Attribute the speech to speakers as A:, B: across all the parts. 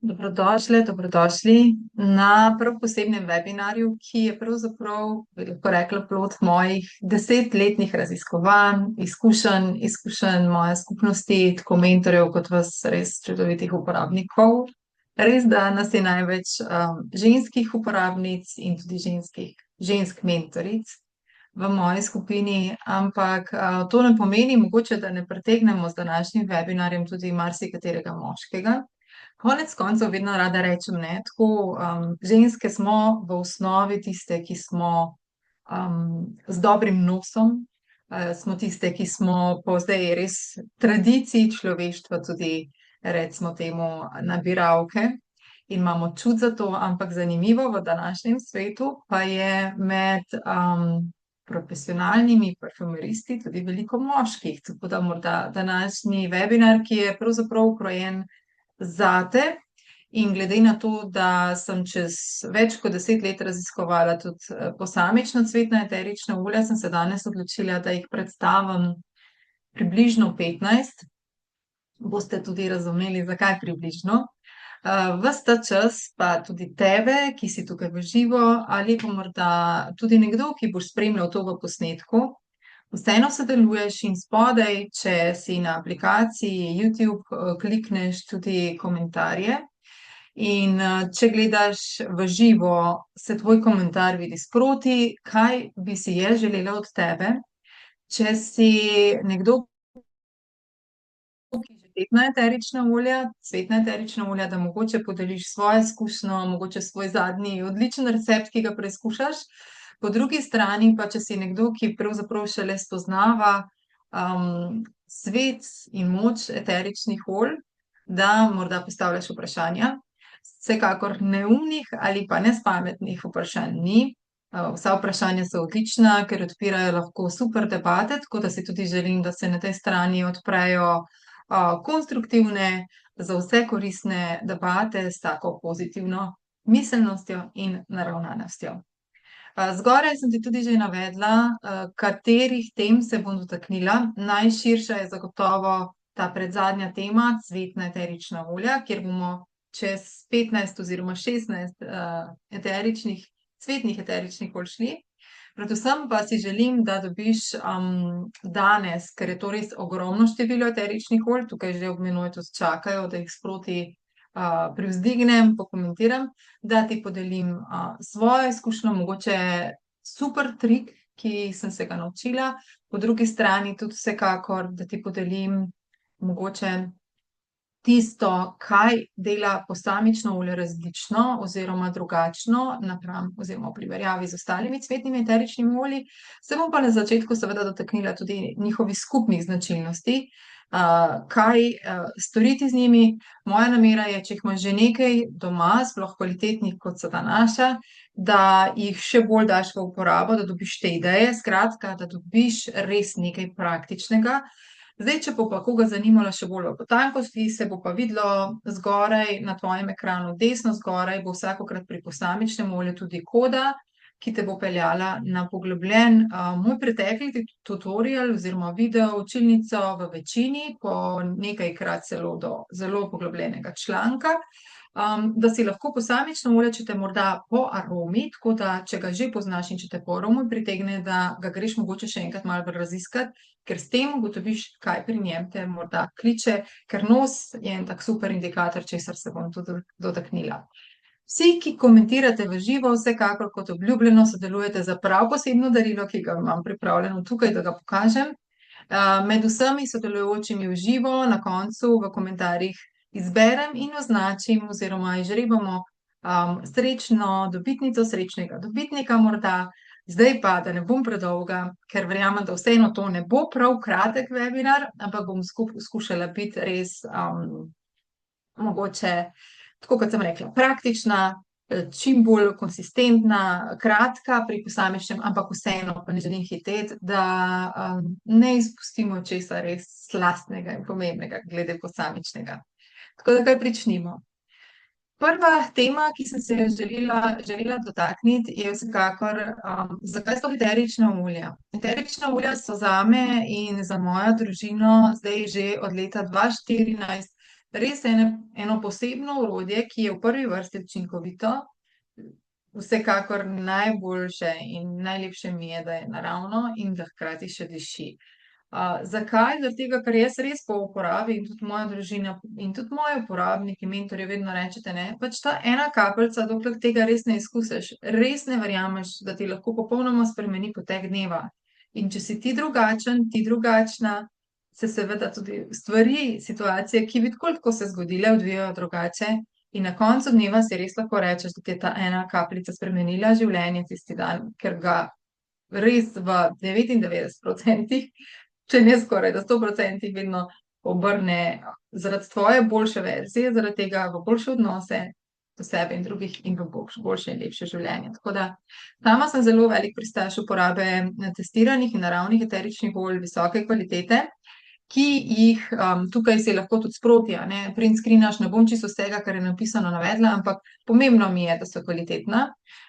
A: Dobrodošle, dobrodošli na prav posebnem webinarju, ki je pravzaprav, bi lahko rekla, plod mojih 10-letnih raziskovanj, izkušenj moje skupnosti, tako mentorjev kot vas res čudovitih uporabnikov. Res, da nas je največ ženskih uporabnic in tudi žensk mentoric v moji skupini, ampak to ne pomeni mogoče, da ne pritegnemo z današnjim webinarjem tudi marsikaterega moškega. Konec koncev vedno rada rečem, ne, tako, ženske smo v osnovi tiste, ki smo z dobrim nosom, smo tiste, ki smo po zdaj res tradiciji človeštva tudi, recimo temu, nabiralke in imamo čut za to, ampak zanimivo v današnjem svetu pa je med profesionalnimi parfumeristi tudi veliko moških, tako da morda današnji webinar, ki je pravzaprav ukrojen zate, in glede na to, da sem čez več kot 10 let raziskovala tudi posamična cvetna eterična olja, sem se danes odločila, da jih predstavim približno 15. Boste tudi razumeli, zakaj približno. Ves ta čas pa tudi tebe, ki si tukaj v živo, ali pa morda tudi nekdo, ki boš spremljal to v posnetku, vseeno sodeluješ in spodaj, če si na aplikaciji YouTube, klikneš tudi komentarje. In če gledaš v živo, se tvoj komentar vidi sproti, kaj bi si jaz želela od tebe. Če si nekdo, ki že cvetna eterična olja, da mogoče podeliš svojo izkušnjo, mogoče svoj zadnji odličen recept, ki ga preizkušaš. Po drugi strani pa, če si nekdo, ki pravzaprav šele spoznava svet in moč eteričnih olj, da morda postavljaš vprašanja. Vsekakor neumnih ali pa nespametnih vprašanj ni. Vsa vprašanja so odlična, ker odpirajo lahko super debate, tako da si tudi želim, da se na tej strani odprejo konstruktivne, za vse koristne debate s tako pozitivno miselnostjo in naravnanostjo. Zgoraj sem ti tudi že navedla, katerih tem se bom dotaknila. Najširša je zagotovo ta predzadnja tema, cvetna eterična olja, kjer bomo čez 15 oziroma 16 cvetnih eteričnih olj šli. Predvsem pa si želim, da dobiš danes, ker je to res ogromno število eteričnih olj, tukaj že ob menoj tudi čakajo, da jih sproti privzdignem, pokomentiram, da ti podelim svojo izkušnjo, mogoče super trik, ki sem se ga naučila, po drugi strani tudi vsekakor, da ti podelim mogoče tisto, kaj dela posamično olje različno oziroma drugačno napram oziroma v primerjavi z ostalimi cvetnimi eteričnimi olji. Se bom pa na začetku seveda dotaknila tudi njihovih skupnih značilnosti, kaj storiti z njimi. Moja namera je, če jih imaš že nekaj doma, sploh kvalitetnih, kot so ta naša, da jih še bolj daš v uporabo, da dobiš te ideje, skratka, da dobiš res nekaj praktičnega. Zdaj, če bo pa koga zanimalo še bolj v potankosti, se bo pa videlo zgoraj na tvojem ekranu, desno zgoraj bo vsakokrat pri posamičnem olju tudi koda, ki te bo peljala na poglobljen moj pretekli tutorial oziroma video učilnico v večini, po nekajkrat celo do zelo poglobljenega članka, da si lahko posamično olje, če te morda po aromi, tako da če ga že poznaš in če te po aromi pritegne, da ga greš mogoče še enkrat malo bolj raziskat, ker s tem ugotoviš, kaj pri njem te morda kliče, ker nos je en tak super indikator, česar se bom tudi dotaknila. Vsi, ki komentirate v živo, vsekakor kot obljubljeno sodelujete za prav posebno darilo, ki ga imam pripravljeno tukaj, da ga pokažem. Med vsemi sodelujočimi v živo na koncu v komentarjih izberem in označim oziroma izžrebamo srečno dobitnico, srečnega dobitnika morda. Zdaj pa, da ne bom predolga, ker verjamem, da vseeno to ne bo prav kratek webinar, ampak bom skušala biti res mogoče, tako kot sem rekla, praktična, čim bolj konsistentna, kratka pri posamičnem, ampak vseeno pa ne želim hiteti, da ne izpustimo česa res slastnega in pomembnega glede posamičnega. Tako da kar pričnimo. Prva tema, ki sem se želela dotakniti, je vsekakor, zakaj so eterična olja. Eterična olja so zame in za mojo družino zdaj že od leta 2014 res eno posebno orodje, ki je v prvi vrsti učinkovito. Vsekakor najboljše in najlepše mi je, da je naravno in da hkrati še diši. Zakaj? Zaradi tega, ker jaz res po uporabi in tudi moja družina in tudi moji uporabniki, mentorji vedno rečete, ne, pač ta ena kapljica, dokler tega res ne izkusiš, res ne verjameš, da ti lahko popolnoma spremeni potek dneva. In če si ti drugačen, ti drugačna, se seveda tudi stvari, situacije, ki bi tako ali tako se zgodile, odvijajo drugače. In na koncu dneva si res lahko rečeš, da ti je ta ena kapljica spremenila življenje tisti dan, ker ga res v 99%, če ne skoraj da 100% vedno obrne zaradi tvoje boljše verzije, zaradi tega v boljše odnose do sebe in drugih in v boljše in lepše življenje. Tako da sama sem zelo velik pristaš uporabe testiranih in naravnih eteričnih olj visoke kvalitete, ki jih tukaj si lahko tudi sproti, a ne, print screenaš, ne bom čisto vsega, kar je napisano, navedla, ampak pomembno mi je, da so kvalitetna,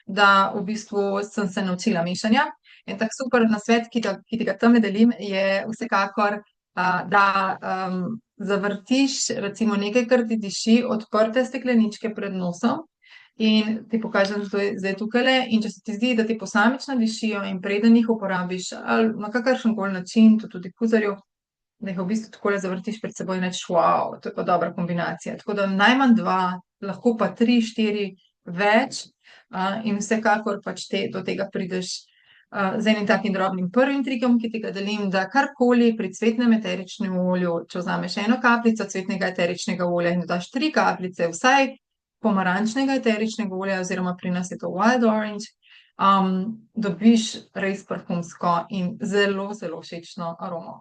A: da v bistvu sem se naučila mešanja. En tak super nasvet, ki ti ga tamle delim, je vsekakor, da zavrtiš recimo nekaj, kar ti diši, odprte stekleničke pred nosom in ti pokažem zdaj tukajle, in če se ti zdi, da ti posamično dišijo in preden jih uporabiš ali na kakršenkoli način, to tudi fuzarju, da jih v bistvu takole zavrtiš pred seboj in rečeš, wow, to je pa dobra kombinacija. Tako da najmanj 2, lahko pa 3, 4, več, in vsekakor pač do tega prideš z enim takim drobnim prvim trikom, ki ti ga delim, da karkoli pri cvetnem eteričnem olju, če vzameš eno kapljico cvetnega eteričnega olja in dodaš 3 kapljice, vsaj pomarančnega eteričnega olja, oziroma pri nas je to wild orange, dobiš res vrhunsko in zelo, zelo všečno aromo.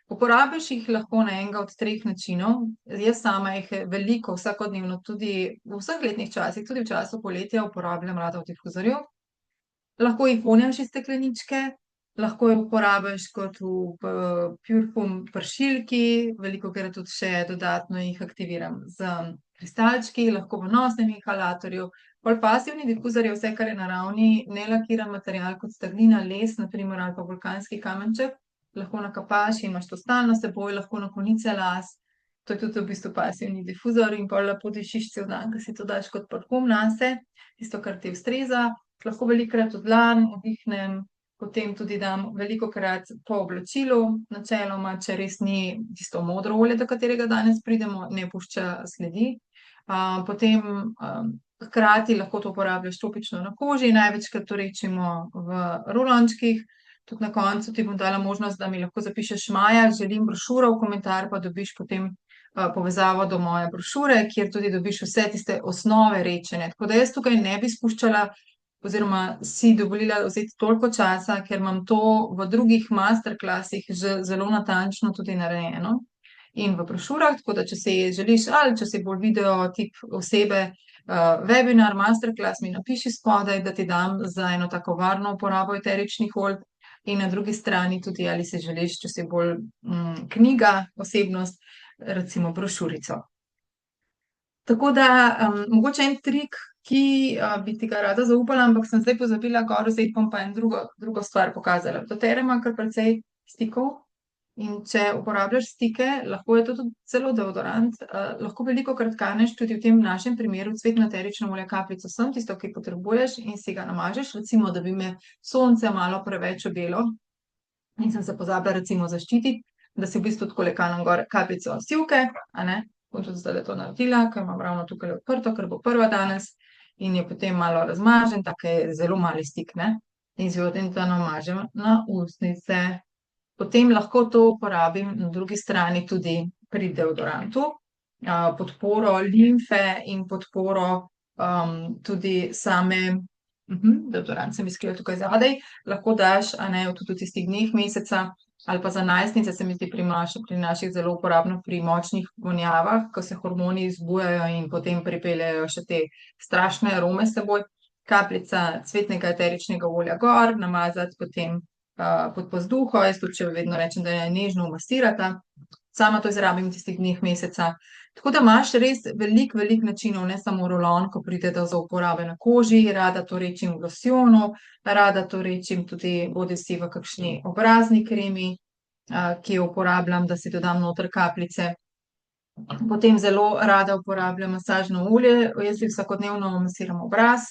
A: Uporabiš jih lahko na enega od 3 načinov. Jaz sama jih veliko vsakodnevno tudi v vseh letnih časih, tudi v času poletja uporabljam rada v difuzorju. Lahko jih vonjaš iz stekleničke, lahko jih uporabiš kot v Purefum pršilki, velikokrat tudi še dodatno jih aktiviram z kristalčki, lahko v nosnem inhalatorju. Pol pasivni difuzor je vse, kar je naravni, nelakiran material kot stagnina, les, na primer, ali pa vulkanski kamenček. Lahko nakapaš in imaš to stalno s seboj, lahko na konice las. To je tudi v bistvu pasivni difuzor in pol lepo dišiš cel dan, ko si to daš kot parfum nase, tisto, kar ti ustreza. Lahko velikokrat v dlan vdihnem, potem tudi dam velikokrat po oblačilu, načeloma, če res ni tisto modro olje, do katerega danes pridemo, ne pušča sledi. Potem hkrati lahko to uporabljaš topično na koži, največkrat to rečemo v rulončkih. Tudi na koncu ti bom dala možnost, da mi lahko zapišeš, Maja, želim brošuro, v komentar pa dobiš potem povezavo do moje brošure, kjer tudi dobiš vse tiste osnove rečene. Tako da jaz tukaj ne bi spuščala oziroma si dovolila vzeti toliko časa, ker imam to v drugih masterclassih že zelo natančno tudi narejeno in v brošurah, tako da če si želiš ali če si bolj video tip osebe, webinar, masterclass, mi napiši spodaj, da ti dam za eno tako varno uporabo eteričnih olj. In na drugi strani tudi, ali si želiš, če si bolj knjiga, osebnost, recimo brošurico. Tako da mogoče en trik, ki bi ti ga rada zaupala, ampak sem zdaj pozabila gor vzeti, bom pa drugo stvar pokazala. DoTERRA ima kar precej stikov in če uporabljaš stike, lahko je to tudi celo deodorant, lahko velikokrat kaneš, tudi v tem našem primeru, cvetno eterično olje kapljico sem, tisto, ki potrebuješ, in si ga namažeš, recimo, da bi me sonce malo preveč objelo in sem se pozabila recimo zaščititi, da si v bistvu takole kanem gor kapljico sivke, a ne, bom tudi zdajle to naredila, ker imam ravno tukaj odprto, ker bo prva danes, in je potem malo razmažen, tak je zelo mali stik, ne, in si potem to namažem na ustnice. Potem lahko to uporabim na drugi strani tudi pri deodorantu, podporo limfe in podporo tudi same, deodorant se mi skriva tukaj zadaj, lahko daš, a ne, tudi v tistih dneh meseca, ali pa za najstnice se mi zdi pri naših zelo uporabno pri močnih vonjavah, ko se hormoni zbujajo in potem pripeljejo še te strašne arome s seboj. Kapljica cvetnega eteričnega olja gor, namazati potem pod pazduho, jaz tudi še vedno rečem, da je nežno umasirata. Sama to izrabim v tistih dneh meseca. Tako da imaš res veliko načinov, ne samo rulon, ko pride do uporabe na koži, rada to rečim v losjonu, rada to rečim tudi bodisi v kakšni obrazni kremi, ki jo uporabljam, da si dodam noter kapljice. Potem zelo rada uporabljam masažno olje, jaz si vsakodnevno masiram obraz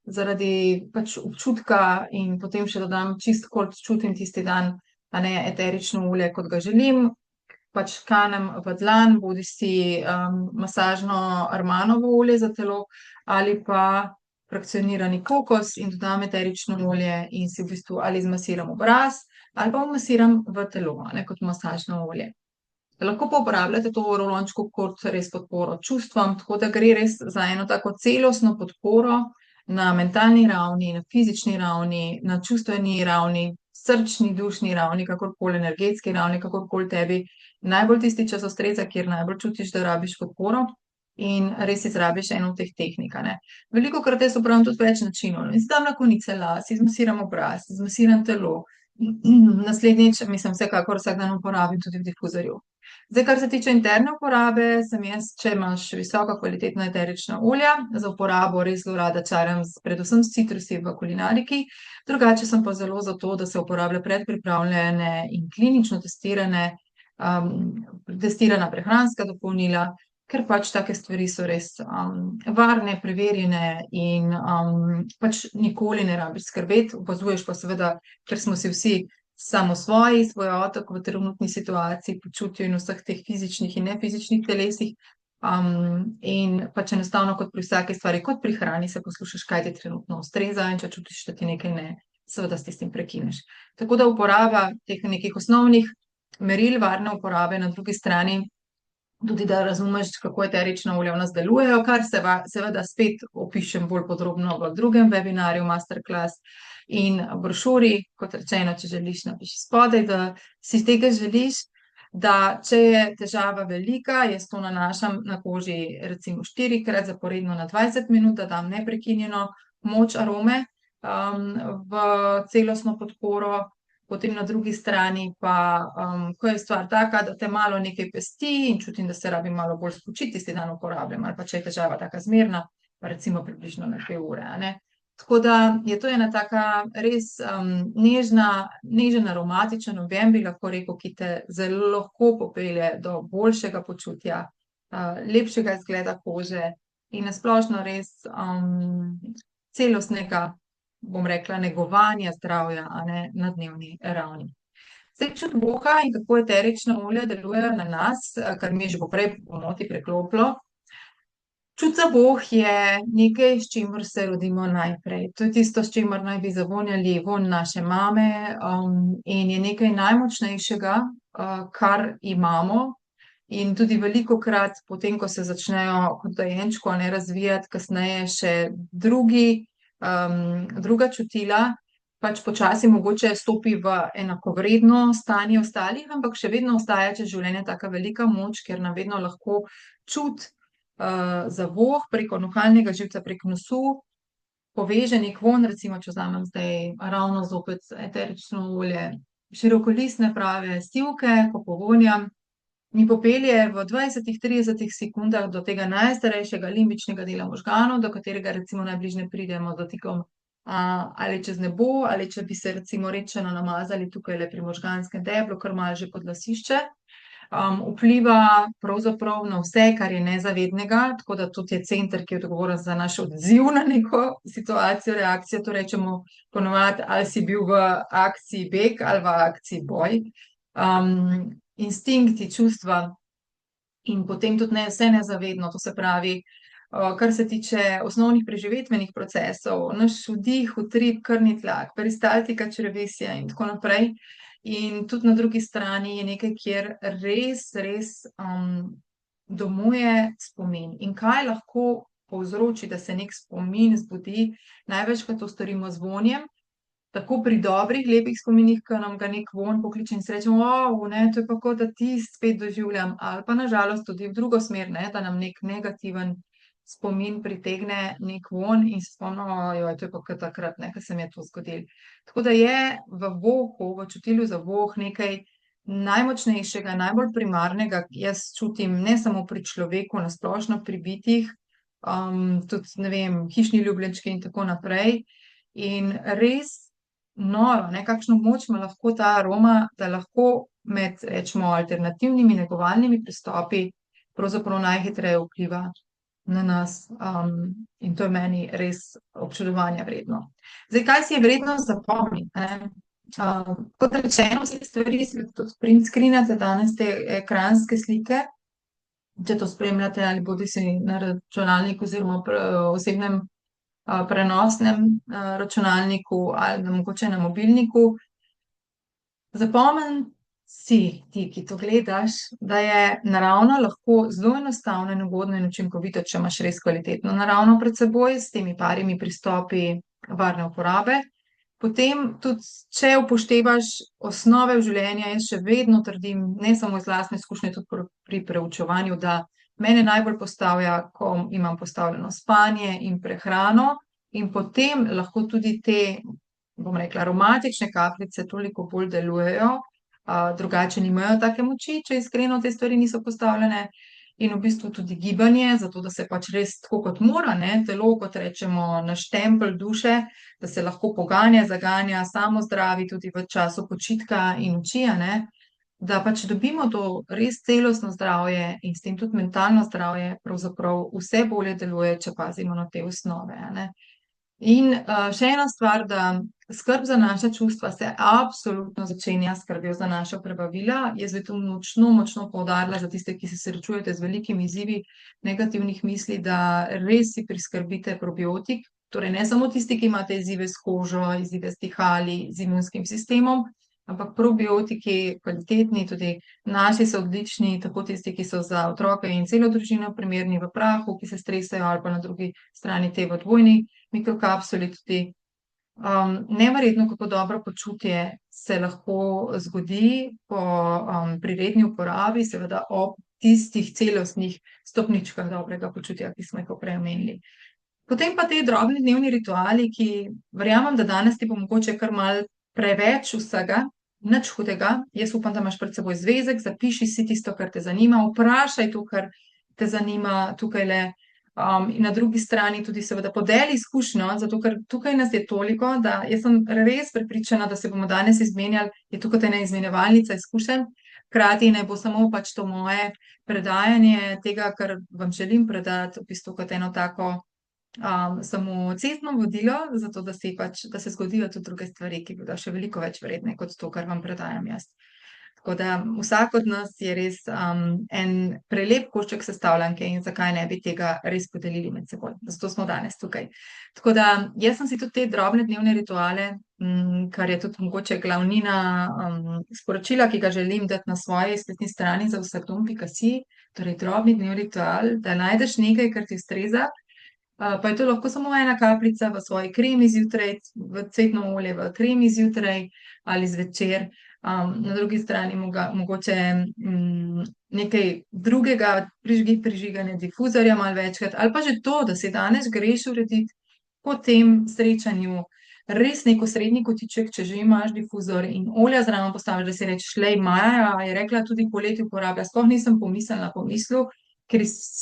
A: zaradi pač občutka in potem še dodam čist kot čutim tisti dan, a ne eterično olje, kot ga želim. Pač kanem v dlan, bodisi masažno armanovo olje za telo ali pa frakcionirani kokos in dodam eterično olje in si v bistvu ali zmasiram obraz ali pa vmasiram v telo, a ne, kot masažno olje. Lahko pa uporabljate to v rolončku kot res podporo čustvom, tako da gre res za eno tako celostno podporo na mentalni ravni, na fizični ravni, na čustveni ravni, srčni, dušni ravni, kakorkoli energetski ravni, kakorkoli tebi najbolj tisti čas ustreza, kjer najbolj čutiš, da rabiš podporo in res izrabiš eno od teh tehnik, a ne. Velikokrat jaz uporabljam tudi več načinov. Si dam na konice las, zmasiram obraz, zmasiram telo. Naslednjič, mislim, vsekakor vsak dan uporabim tudi v difuzorju. Zdaj, kar se tiče interne uporabe, sem jaz, če imaš visoka kvalitetna eterična olja, za uporabo res zelo rada čaram predvsem s citrusi v kulinariki, drugače sem pa zelo za to, da se uporablja predpripravljene in klinično testirana prehranska dopolnila, ker pač take stvari so res varne, preverjene in pač nikoli ne rabiš skrbeti, opazuješ pa seveda, ker smo si vsi samosvoji, svoj otok v trenutni situaciji, počutju in vseh teh fizičnih in nefizičnih telesih. In pač enostavno kot pri vsaki stvari, kot pri hrani, se poslušaš, kaj ti trenutno ustreza in če čutiš, da ti nekaj ne, seveda s tistim prekineš. Tako da uporaba teh nekih osnovnih meril varne uporabe, na drugi strani tudi, da razumeš, kako eterična olja v nas delujejo, kar seveda spet opišem bolj podrobno v drugem webinarju, masterclass in brošuri. Kot rečeno, če želiš, napiši spodaj, da si tega želiš, da če je težava velika, jaz to nanašam na koži recimo 4-krat zaporedno na 20 minut, da dam neprekinjeno moč arome v celostno podporo. Potem na drugi strani pa, ko je stvar taka, da te malo nekaj pesti in čutim, da se rabim malo bolj spočiti, tisti dan uporabljam, ali pa če je težava taka zmerna, pa recimo približno na 2 ure, a ne. Tako da je to ena taka res nežen, aromatičen objem, bi lahko rekel, ki te zelo lahko popelje do boljšega počutja, lepšega izgleda kože in na splošno res celostnega, bom rekla, negovanja zdravja, a ne, na dnevni ravni. Zdaj, čut voha in kako eterična olja delujejo na nas, kar mi je že poprej po pomoti preklopilo. Čut za voh je nekaj, s čimer se rodimo najprej. To je tisto, s čimer naj bi zavonjali vonj naše mame, in je nekaj najmočnejšega, kar imamo. In tudi velikokrat, potem ko se začnejo kot dojenčku, a ne, razvijati kasneje še druga čutila, pač počasi mogoče stopi v enakovredno stanje ostalih, ampak še vedno ostaja čez življenje taka velika moč, ker nam vedno lahko čut za voh preko nuhalnega živca, prek nosu poveže neki vonj, recimo, če vzamem zdaj ravno zopet eterično olje, širokolistne prave sivke, ko povonjam, mi popelje v 20-30 sekundah do tega najstarejšega limbičnega dela možganov, do katerega recimo najbližje pridemo z dotikom ali čez nebo, ali če bi se recimo redčeno namazali tukajle pri možganskem deblu, kar malo že pod lasišče. Vpliva pravzaprav na vse, kar je nezavednega, tako da tudi je center, ki je odgovoren za naš odziv na neko situacijo, reakcijo, to rečemo ponovadi, ali si bil v akciji beg ali v akciji boj. Instinkti, čustva in potem tudi vse nezavedno, to se pravi, kar se tiče osnovnih preživetvenih procesov, naš vdih, utrip, krvni tlak, peristaltika črevesja in tako naprej. In tudi na drugi strani je nekaj, kjer res domuje spomin. In kaj lahko povzroči, da se neki spomin zbudi? Največkrat to storimo z vonjem. Tako pri dobrih, lepih spominih, ko nam ga neki vonj pokliče in si rečemo, ne, to je pa kot, da tisto spet doživljam. Ali pa na žalost tudi v drugo smer, ne, da nam neki negativen spomin pritegne neki vonj in se spomnimo, to je pa kot takrat, ne, ko se mi je to zgodilo. Tako da je v vohu, v čutilu za voh nekaj najmočnejšega, najbolj primarnega, jaz čutim ne samo pri človeku, na splošno pri bitjih, tudi, ne vem, hišni ljubljenčki in tako naprej. In res noro, ne, kakšno moč ima lahko ta aroma, da lahko med, recimo, alternativnimi negovalnimi pristopi pravzaprav najhitreje vpliva na nas. In to je meni res občudovanja vredno. Zdaj, kaj si je vredno zapomniti, ne? Kot rečeno, vse te stvari si tudi print screenate danes te ekranske slike, če to spremljate ali bodisi na računalniku oziroma osebnem prenosnem računalniku ali mogoče na mobilniku. Zapomni si ti, ki to gledaš, da je naravno lahko zelo enostavno in ugodno in učinkovito, če imaš res kvalitetno naravno pred seboj s temi parimi pristopi varne uporabe. Potem tudi, če upoštevaš osnove v življenju, jaz še vedno trdim, ne samo iz lastne izkušnje, tudi pri preučevanju, da mene najbolj postavlja, ko imam postavljeno spanje in prehrano, in potem lahko tudi te, bom rekla, aromatične kapljice toliko bolj delujejo, drugače nimajo take moči, če iskreno te stvari niso postavljene. In v bistvu tudi gibanje, zato da se pač res tako kot mora, ne, telo, kot rečemo, naš tempelj duše, da se lahko poganja, zaganja, samo zdravi tudi v času počitka in uči, ne, da pač dobimo to res celostno zdravje in s tem tudi mentalno zdravje pravzaprav vse bolje deluje, če pazimo na te osnove, ne. In še ena stvar, da skrb za naša čustva se absolutno začenja s skrbjo za naša prebavila. Jaz bi to močno, močno poudarila za tiste, ki se srečujete z velikimi izzivi negativnih misli, da res si priskrbite probiotik. Torej ne samo tisti, ki imate izzive s kožo, izzive s dihali, z imunskim sistemom, ampak probiotiki, kvalitetni, tudi naši so odlični, tako tisti, ki so za otroke in celo družino primerni v prahu, ki se stresajo, ali pa na drugi strani te v dvojni mikrokapsuli tudi. Neverjetno, kako dobro počutje se lahko zgodi pri redni uporabi, seveda ob tistih celostnih stopničkah dobrega počutja, ki smo jih prej omenili. Potem pa te drobni dnevni rituali, ki verjamem, da danes ti bo mogoče kar malo preveč vsega, nič hudega. Jaz upam, da imaš pred seboj zvezek, zapiši si tisto, kar te zanima, vprašaj to, kar te zanima tukajle. In na drugi strani tudi seveda podeli izkušnjo, zato ker tukaj nas je toliko, da jaz sem res prepričana, da se bomo danes izmenjali, je to kot ena izmenjevalnica izkušenj, hkrati ne bo samo pač to moje predajanje tega, kar vam želim predati, v bistvu kot eno tako samo cestno vodilo, zato da se zgodijo tudi druge stvari, ki bodo še veliko več vredne kot to, kar vam predajam jaz. Tako da vsak od nas je res en prelep košček sestavljanke in zakaj ne bi tega res podelili med seboj. Zato smo danes tukaj. Tako da jaz sem si tudi te drobne dnevne rituale, kar je tudi mogoče glavnina sporočila, ki ga želim dati na svoji spletni strani za vsakdom.si, torej drobni dnevni ritual, da najdeš nekaj, kar ti ustreza, pa je to lahko samo ena kapljica v svoji kremi zjutraj, v cvetno olje v kremi zjutraj ali zvečer. Na drugi strani mogoče nekaj drugega, prižiganje difuzorja malo večkrat, ali pa že to, da si danes greš urediti po tem srečanju res neko srednji kotiček, če že imaš difuzor in olja zraven postaviš, da si rečeš, lej, Maja je rekla, tudi poleti uporablja, sploh nisem pomislila, ker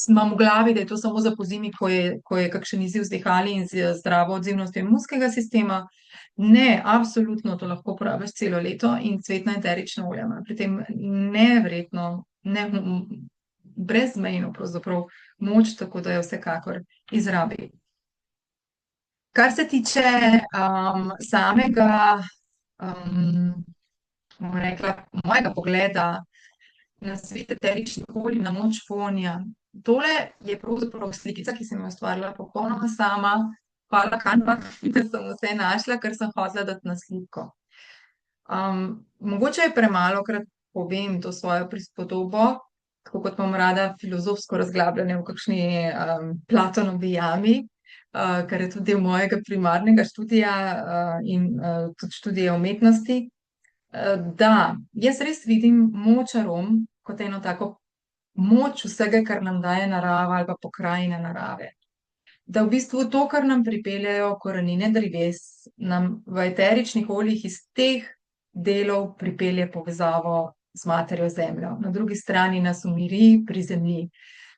A: imam v glavi, da je to samo za pozimi, ko je kakšen izziv z dihali in z zdravo odzivnostjo imunskega sistema. Ne, absolutno to lahko uporabiš celo leto in cvetna eterična olja ima pri tem neverjetno, brezmejno pravzaprav moč, tako da jo vsekakor izrabi. Kar se tiče samega, bom rekla, mojega pogleda na svet eteričnih olj, na moč vonja, tole je pravzaprav slikica, ki sem jo ustvarila popolnoma sama. Hvala Canva, da sem vse našla, kar sem hotela dati na sliko. Mogoče je premalokrat povem to svojo prispodobo, tako kot imam rada filozofsko razglabljanje v kakšni Platonovi jami, kar je tudi del mojega primarnega študija in tudi študija umetnosti, da jaz res vidim moč arom kot eno tako moč vsega, kar nam daje narava ali pa pokrajina narave. Da v bistvu to, kar nam pripeljejo korenine dreves, nam v eteričnih oljih iz teh delov pripelje povezavo z materjo zemljo. Na drugi strani nas umiri pri zemlji.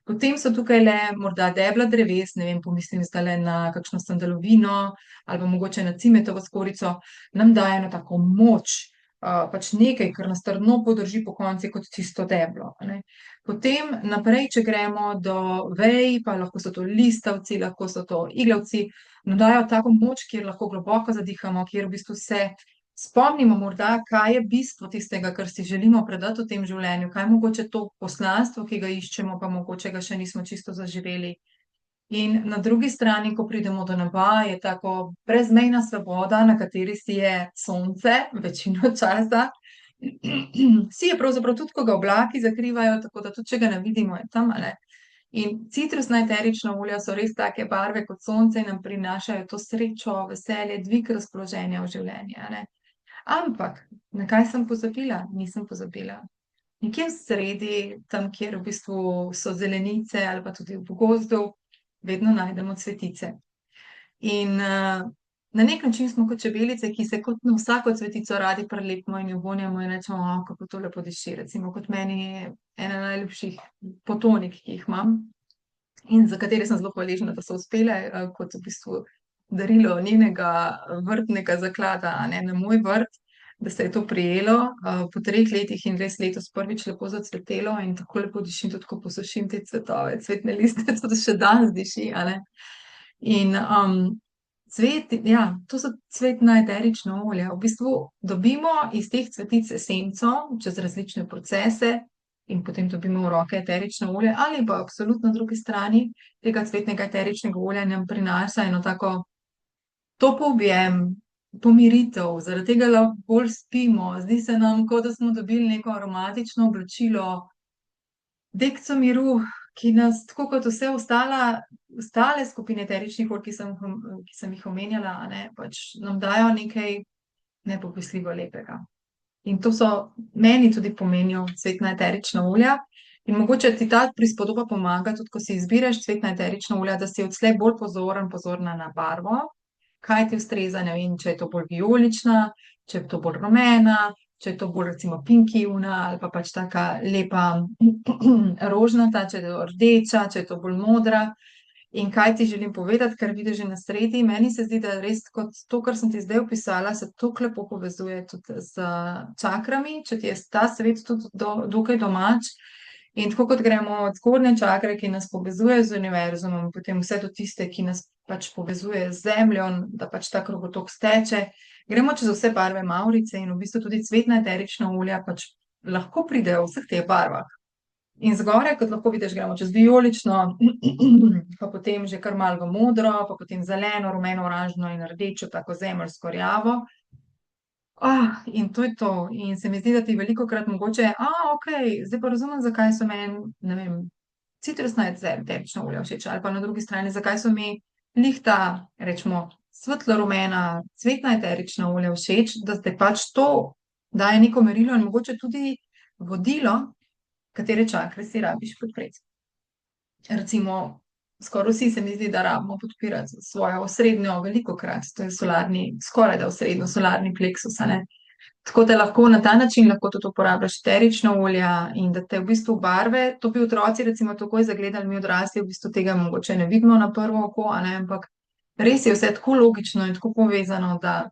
A: Potem so tukaj le morda debla dreves, ne vem, pomislim zdaj na kakšno sandalovino ali pa mogoče na cimetovo skorjico, nam daje eno tako moč, pač nekaj, kar nas trdno podrži po konci kot tisto deblo, a ne. Potem naprej, če gremo do vej, pa lahko so to listavci, lahko so to iglavci, nam dajo tako moč, kjer lahko globoko zadihamo, kjer v bistvu se spomnimo morda, kaj je bistvo tistega, kar si želimo predati v tem življenju, kaj je mogoče to poslanstvo, ki ga iščemo, pa mogoče ga še nismo čisto zaživeli. In na drugi strani, ko pridemo do neba, je tako brezmejna svoboda, na kateri si je sonce večino časa. Si je pravzaprav tudi, ko ga oblaki zakrivajo, tako da tudi, če ga ne vidimo, je tam, a ne. In citrusna eterična olja so res take barve kot sonce in nam prinašajo to srečo, veselje, dvig razpoloženja v življenje, a ne. Ampak, na kaj sem pozabila? Nisem pozabila. Nekje v sredi, tam, kjer v bistvu so zelenice ali pa tudi v gozdu, vedno najdemo cvetice. In na nek način smo kot čebelice, ki se kot na vsako cvetico radi prilepimo in jo vonjamo in rečemo, kako to lepo diši. Recimo kot meni je ena najlepših potonik, ki jih imam in za katere sem zelo hvaležna, da so uspele kot v bistvu darilo njenega vrtnega zaklada, a ne, na moj vrt, da se je to prijelo po 3 letih in res letos prvič lepo zacvetelo in tako lepo diši, tudi ko posušim te cvetove, cvetne liste, tudi še danes diši, a ne. In ja, to so cvetna eterična olja. V bistvu dobimo iz teh cvetic esenco čez različne procese in potem dobimo v roke eterično olje ali pa absolutno na drugi strani tega cvetnega eteričnega olja nam prinaša eno tako topel objem, pomiritev, zaradi tega lahko bolj spimo. Zdi se nam, kot da smo dobili neko aromatično oblačilo, dekco miru, ki nas, tako kot vse ostale skupine eteričnih olj, ki sem jih omenjala, a ne, pač nam dajo nekaj nepopisljivo lepega. In to so, meni tudi pomenijo cvetna eterična olja. In mogoče ti ta prispodoba pomaga, tudi ko si izbiraš cvetna eterična olja, da si odslej bolj pozorna na barvo, kaj ti ustreza, ne vem, če je to bolj vijolična, če je to bolj rumena, če je to bolj recimo pinky ali pa pač taka lepa rožnata, če je to rdeča, če je to bolj modra. In kaj ti želim povedati, kar vidiš že na sredi, meni se zdi, da res kot to, kar sem ti zdaj opisala, se tako lepo povezuje tudi s čakrami, če ti je ta svet tudi dokaj domač. In tako kot gremo od zgornje čakre, ki nas povezuje z univerzumom, potem vse do tiste, ki nas pač povezuje z zemljo, da pač ta krogotok steče, gremo čez vse barve mavrice in v bistvu tudi cvetna eterična olja pač lahko pridejo v vseh teh barvah. In zgoraj, kot lahko vidiš, gremo čez vijolično, pa potem že kar malo v modro, pa potem zeleno, rumeno, oranžno in rdečo, tako zemeljsko rjavo. In to je to. In se mi zdi, da ti velikokrat mogoče, okej, zdaj pa razumem, zakaj so meni, ne vem, citrusna eterična olja všeč, ali pa na drugi strani, zakaj so mi glih ta, recimo, svetlo rumena, cvetna eterična olja všeč, da te pač to daje neko merilo in mogoče tudi vodilo, katere čakre si rabiš podpreti. Recimo, skoraj vsi se mi zdi, da rabimo podpirati svojo osrednjo velikokrat, to je skorajda osrednjo solarni pleksus, a ne. Tako da lahko na ta način lahko tudi uporabljaš eterična olja in da te v bistvu barve, to bi otroci recimo takoj zagledali, mi odrasli v bistvu tega mogoče ne vidimo na prvo oko, a ne, ampak res je vse tako logično in tako povezano, da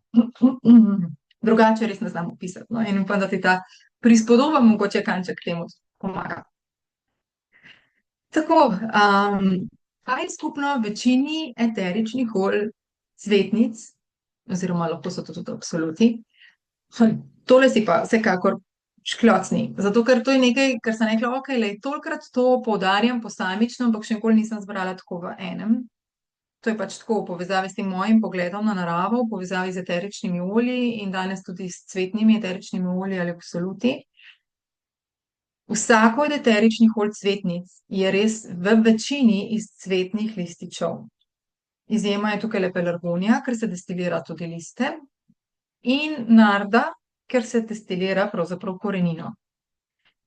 A: drugače res ne znam opisati, no, in upam, da ti ta prispodoba mogoče kanček k temu pomaga. Tako, kaj je skupno večini eteričnih olj, cvetnic, oziroma lahko so to tudi absoluti? Tole si pa vsekakor škljocni, zato ker to je nekaj, kar sem rekla, okej, glej, tolikokrat to poudarjam posamično, ampak še nikoli nisem zbrala tako v enem. To je pač tako v povezavi s tem mojim pogledom na naravo, v povezavi z eteričnimi olji in danes tudi s cvetnimi eteričnimi olji ali absoluti. Vsako od eteričnih olj cvetnic je res v večini iz cvetnih lističev. Izjema je tukaj pelargonija, ker se destilira tudi liste, in narda, ker se destilira pravzaprav korenino.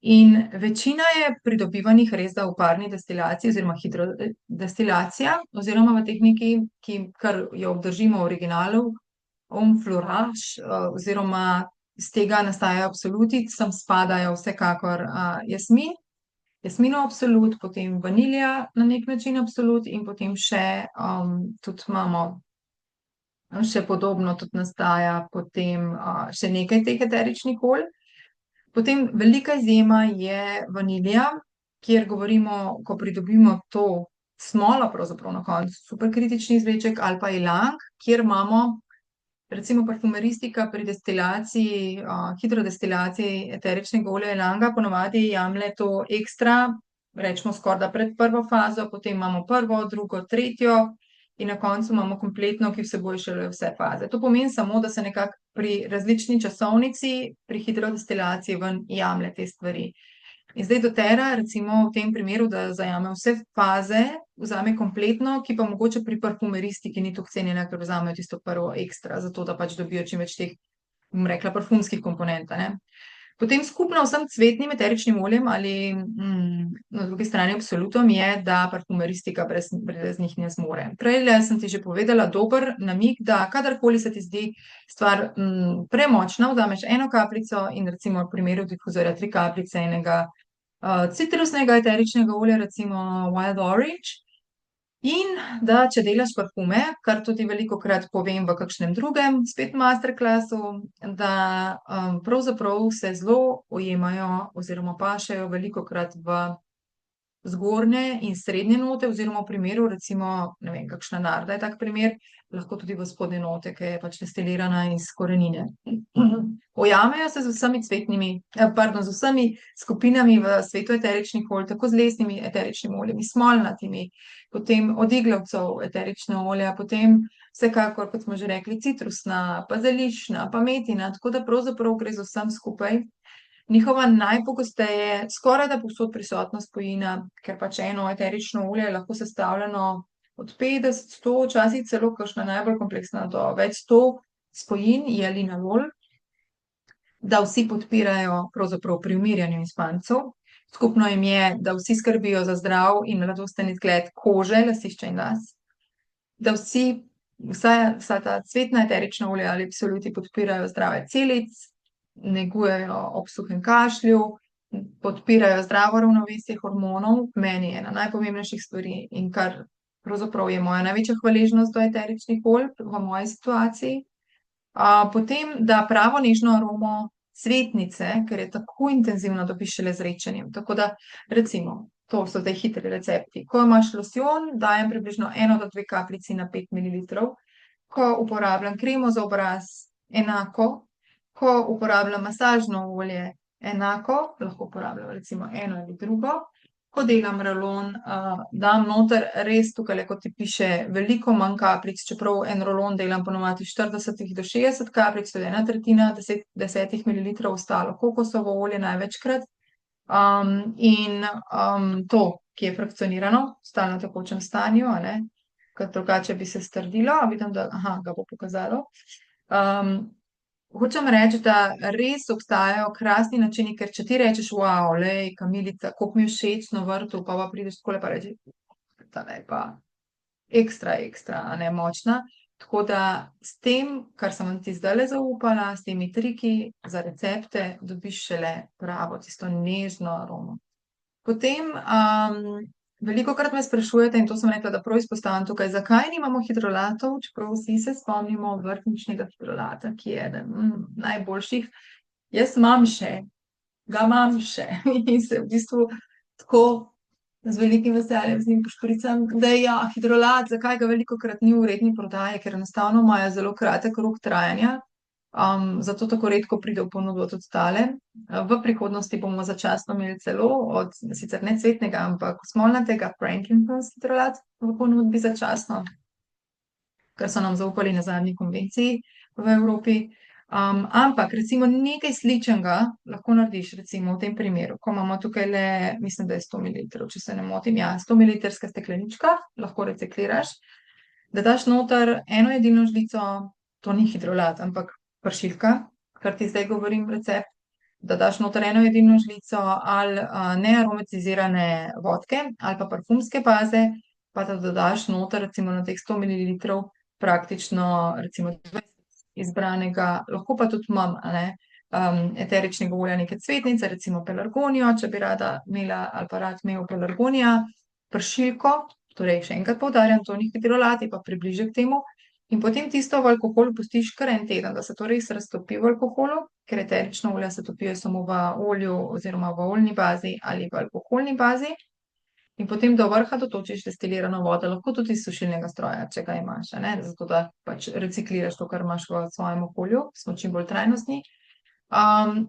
A: In večina je pridobivanih res da v parni destilaciji oziroma hidrodestilacija oziroma v tehniki, kar jo obdržimo v originalu, enfleurage, oziroma iz tega nastajajo absoluti, sem spadajo vsekakor jasmin, jasminov absolut, potem vanilija na nek način absolut in potem še tudi imamo Še podobno tudi nastaja potem še nekaj teh eteričnih olj. Potem velika izjema je vanilija, kjer govorimo, ko pridobimo to smolo, pravzaprav na koncu superkritični izvleček, ali pa ilang, kjer imamo recimo parfumeristika pri destilaciji, hidrodestilaciji eteričnega olja ilanga ponavadi jemlje to ekstra, recimo skorajda pred prvo fazo, potem imamo prvo, drugo, tretjo in na koncu imamo kompletno, ki vsebuje šele vse faze. To pomeni samo, da se nekako pri različni časovnici, pri hidrodestilaciji ven jemlje te stvari. In zdaj doTERRA, recimo v tem primeru, da zajame vse faze, vzame kompletno, ki pa mogoče pri parfumeristiki ni toliko cenjena, ker vzamejo tisto prvo ekstra, zato da pač dobijo čim več teh, bom rekla, parfumskih komponent, ne. Potem skupno vsem cvetnim eteričnim oljem ali na drugi strani absolutom je, da parfumeristika brez njih ne zmore. Prejle sem ti že povedala dober namig, da kadarkoli se ti zdi stvar premočna, vzameš eno kapljico in recimo v primeru difuzorja 3 kapljice enega citrusnega eteričnega olja, recimo Wild Orange, in da če delaš parfume, kar tudi velikokrat povem v kakšnem drugem, spet masterclassu, da pravzaprav se zelo ujemajo oziroma pašejo velikokrat v zgornje in srednje note oziroma v primeru recimo, ne vem, kakšna narda je tak primer, lahko tudi v spodnje note, ke je pač destilirana iz korenine. Ujamejo se z vsemi z vsemi skupinami v svetu eteričnih olj, tako z lesnimi eteričnimi olji, smolnatimi, potem od iglavcev eterična olja, potem vsekakor, kot smo že rekli, citrusna, pa zeliščna, pa metina, tako da pravzaprav gre za vsem skupaj. Njihova najpogosteje, skorajda povsod prisotna spojina, ker pač eno eterično olje je lahko sestavljeno od 50, 100, včasih celo kakšna najbolj kompleksna do več 100 spojin, je linalol, da vsi podpirajo pravzaprav pri umirjanju in spancu. Skupno jim je, da vsi skrbijo za zdrav in mladosten izgled kože, lasišča in las. Da vsa ta cvetna eterična olja ali absoluti podpirajo zdravje celic, negujejo ob suhem kašlju, podpirajo zdravo ravnovesje hormonov, meni je ena najpomembnejših stvari in kar pravzaprav je moja največja hvaležnost do eteričnih olj v moji situaciji. Potem, da pravo nežno aromo cvetnice, ker je tako intenzivna, dobiš šele z redčenjem. Tako da recimo, to so zdaj hitri recepti. Ko imaš losjon, dajem približno 1 do 2 kapljici na 5 mililitrov. Ko uporabljam kremo za obraz, enako. Ko uporabljam masažno olje, enako, lahko uporabljam recimo eno ali drugo. Ko delam rolon, dam noter res tukajle, kot ti piše, veliko manj kapljic, čeprav en rolon delam ponavadi 40 do 60 kapljic, to je 1/3 10 mililitrov, ostalo kokosovo olje največkrat. In to, ki je frakcionirano, v stalno tekočem stanju, a ne, ker drugače bi se strdilo, vidim, da, ga bo pokazalo. Hočem reči, da res obstajajo krasni načini, ker če ti rečeš, glej, kamilica, koliko mi je všeč na vrtu, pa prideš takole pa rečeš, tale je pa ekstra, a ne, močna. Tako da s tem, kar sem vam ti zdajle zaupala, s temi triki za recepte, dobiš šele pravo, tisto nežno aromo. Potem, velikokrat me sprašujete, in to sem rekla, da prav izpostavim tukaj, zakaj nimamo hidrolatov, čeprav vsi se spomnimo vrtničnega hidrolata, ki je eden najboljših. Jaz ga imam še in se v bistvu tako z velikim veseljem z njim pošpricam, da hidrolat, zakaj ga velikokrat ni v redni prodaji, ker enostavno imajo zelo kratek rok trajanja, zato tako redko pride v ponudbo tudi tale. V prihodnosti bomo začasno imeli celo od, sicer ne cvetnega, ampak smolnatega Frankincense hidrolat v ponudbi začasno, ker so nam zaupali na zadnji konvenciji v Evropi. Ampak recimo nekaj sličnega lahko narediš recimo v tem primeru, ko imamo tukajle, mislim, da je 100 mililitrov, če se ne motim, 100-mililitrska steklenička, lahko recikliraš, da daš noter eno jedilno žlico, to ni hidrolat, ampak pršilka, kar ti zdaj govorim recept, da daš noter eno jedilno žlico ali nearomatizirane vodke ali pa parfumske baze, pa da dodaš noter recimo na teh 100 mililitrov praktično recimo 20 izbranega, lahko pa tudi manj, a ne, eteričnega olja neke cvetnice, recimo pelargonijo, če bi rada imela ali pa rad imel pelargonija, pršilko, torej še enkrat poudarjam, to ni hidrolat, je pa približek temu, In potem tisto v alkoholu pustiš kar en teden, da se to res raztopi v alkoholu, ker eterična olja se topijo samo v olju oziroma v oljni bazi ali v alkoholni bazi. In potem do vrha dotočiš destilirano vodo, lahko tudi iz sušilnega stroja, če ga imaš, a ne, zato da pač recikliraš to, kar imaš v svojem okolju, smo čim bolj trajnostni.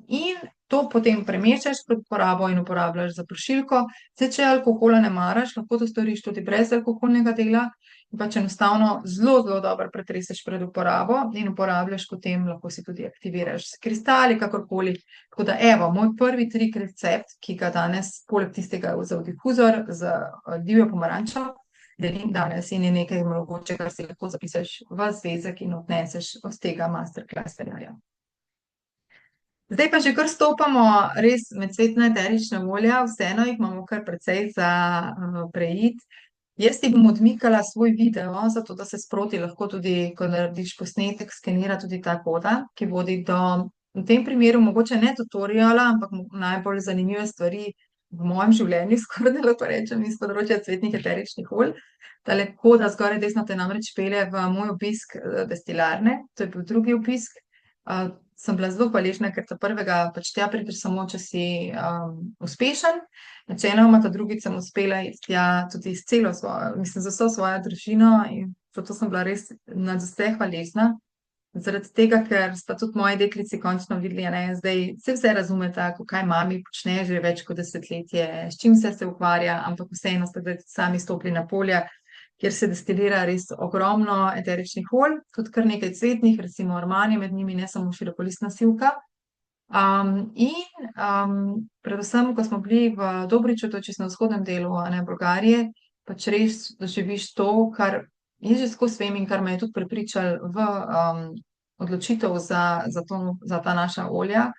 A: In to potem premešaš pred uporabo in uporabljaš za pršilko. Zdaj, če alkohola ne maraš, lahko to storiš tudi brez alkoholnega dela in pač enostavno zelo, zelo dobro pretreseš pred uporabo in uporabljaš potem, lahko si tudi aktiviraš s kristali, kakorkoli. Tako da, evo, moj prvi trik recept, ki ga danes, poleg tistega za difuzor, z divjo pomarančo, delim danes in je nekaj mogoče, kar si lahko zapišeš v zvezek in odneseš od tega masterclass veljarja. Zdaj pa že kar stopamo res med cvetna eterična olja, vseeno jih imamo kar precej za preiti. Jaz ti bom odmikala svoj video, zato da se sproti lahko tudi, ko narediš posnetek, skenira tudi ta koda, ki vodi do, v tem primeru mogoče ne tutoriala, ampak najbolj zanimive stvari v mojem življenju, skoraj da lahko rečem, iz področja cvetnih eteričnih olj. Tale koda zgoraj desno te namreč pelje v moj obisk destilarne, to je bil drugi obisk. Sem bila zelo hvaležna, ker ta prvega pač tja prideš samo, če si uspešen. Načeloma ta drugič sem uspela tja tudi s celo svojo, mislim, z vso svojo družino in zato sem bila res nadvse hvaležna. Zaradi tega, ker sta tudi moji deklici končno videli, ne, zdaj vse razumeta, kaj mami počne že več kot desetletje, s čim se ukvarja, ampak vseeno sta zdaj sami stopili na polja, kjer se destilira res ogromno eteričnih olj, tudi kar nekaj cvetnih, recimo Armani med njimi, ne samo širokolistna sivka. Predvsem, ko smo bili v Dobriču, to je čisto na vzhodnem delu, ne, Bolgarije, pač res doživiš to, kar jaz že skozi vem in kar me je tudi prepričalo v odločitev za ta naša olja,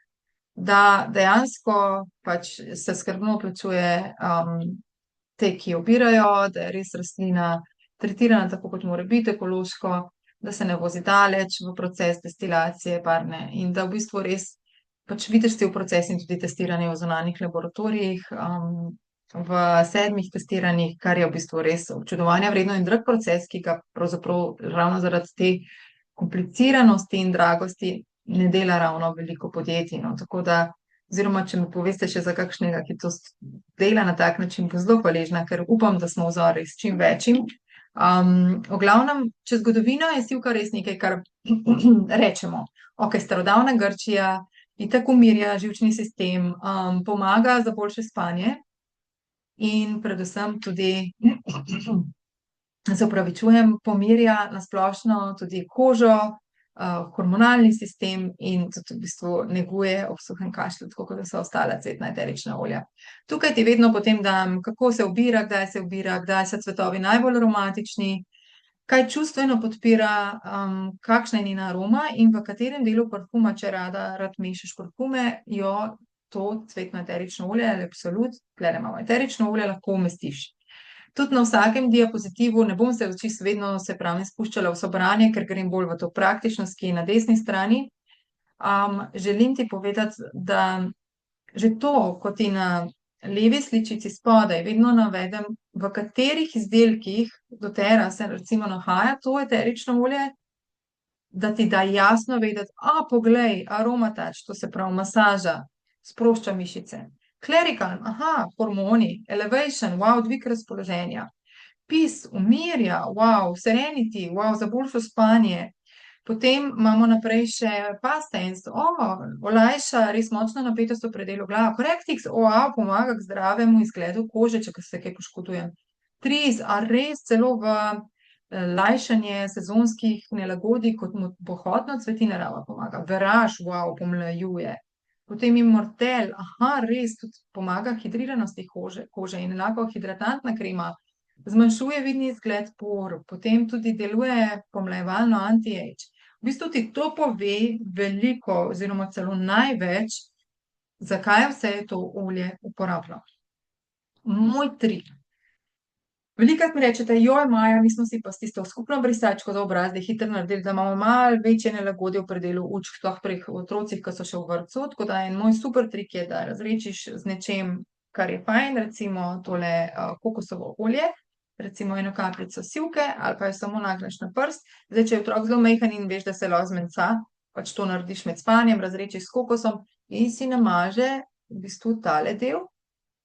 A: da dejansko pač se skrbno plačuje te, ki obirajo, da je res rastlina tretirana tako, kot mora biti, ekološko, da se ne vozi daleč v proces destilacije parne in da v bistvu res pač vidiš cel proces in tudi testiranje v zunanjih laboratorijih, v 7 testiranjih, kar je v bistvu res občudovanja vredno in drag proces, ki ga pravzaprav ravno zaradi te kompliciranosti in dragosti ne dela ravno veliko podjetij, no, tako da oziroma, če mi poveste še za kakšnega, ki to dela na tak način, bo zelo hvaležna, ker upam, da smo vzori s čim večjim. V glavnem, čez zgodovino je sivka res nekaj, kar rečemo. Ok, starodavna Grčija, itak umirja živčni sistem, pomaga za boljše spanje in predvsem tudi, se opravičujem, pomirja na splošno tudi kožo, hormonalni sistem in tudi v bistvu neguje ob suhem kašlju, tako kot so ostala cvetna eterična olja. Tukaj ti vedno potem dam, kako se ubira, kdaj so cvetovi najbolj aromatični, kaj čustveno podpira, kakšna je njena aroma in v katerem delu parfuma, če rad mešaš parfume, jo to cvetno eterično olje ali absolut, tulele imamo eterično olje, lahko umestiš. Tudi na vsakem diapozitivu, ne bom se čisto vedno, se pravi, spuščala v sobranje, ker grem bolj v to praktičnost, ki je na desni strani. Želim ti povedati, da že to, ko ti na levi sličici spodaj vedno navedem, v katerih izdelkih doTERRA se recimo nahaja to eterično olje, da ti da jasno vedeti, poglej, Aromatouch, to se pravi masaža, sprošča mišice. Klerikalm, hormoni, Elevation, dvig razpoloženja. Peace, umirja, Serenity, za boljšo spanje. Potem imamo naprej še Pastens, olajša res močno napetost v predelu glave. Correctix, pomaga k zdravemu izgledu kože, če se kaj poškodujem. Trees, res celo v lajšanje sezonskih nelagodij, kot bohotno cvetinarava pomaga. Veraž, pomlajuje. Potem Immortel, res tudi pomaga hidriranosti kože in enako hidratantna krema, zmanjšuje vidni izgled por, potem tudi deluje pomlajevalno anti-age. V bistvu ti to pove veliko oziroma celo največ, zakaj vse je to olje uporabljeno. Moj trik. Velikokrat mi rečete, Maja, mi smo si pa s tisto skupno brisačko za obraz, da je hitro naredili, da imamo malo večje nelagodje v predelu ustnic, sploh pri otrocih, ki so še v vrtcu, tako da en moj super trik je, da razrečiš z nečim, kar je fajn, recimo tole kokosovo olje, recimo eno kapljico sivke ali pa jo samo nagneš na prst. Zdaj, če je otrok zelo majhen in veš, da se lahko zmenca, pač to narediš med spanjem, razrečiš s kokosom in si namaže v bistvu tale del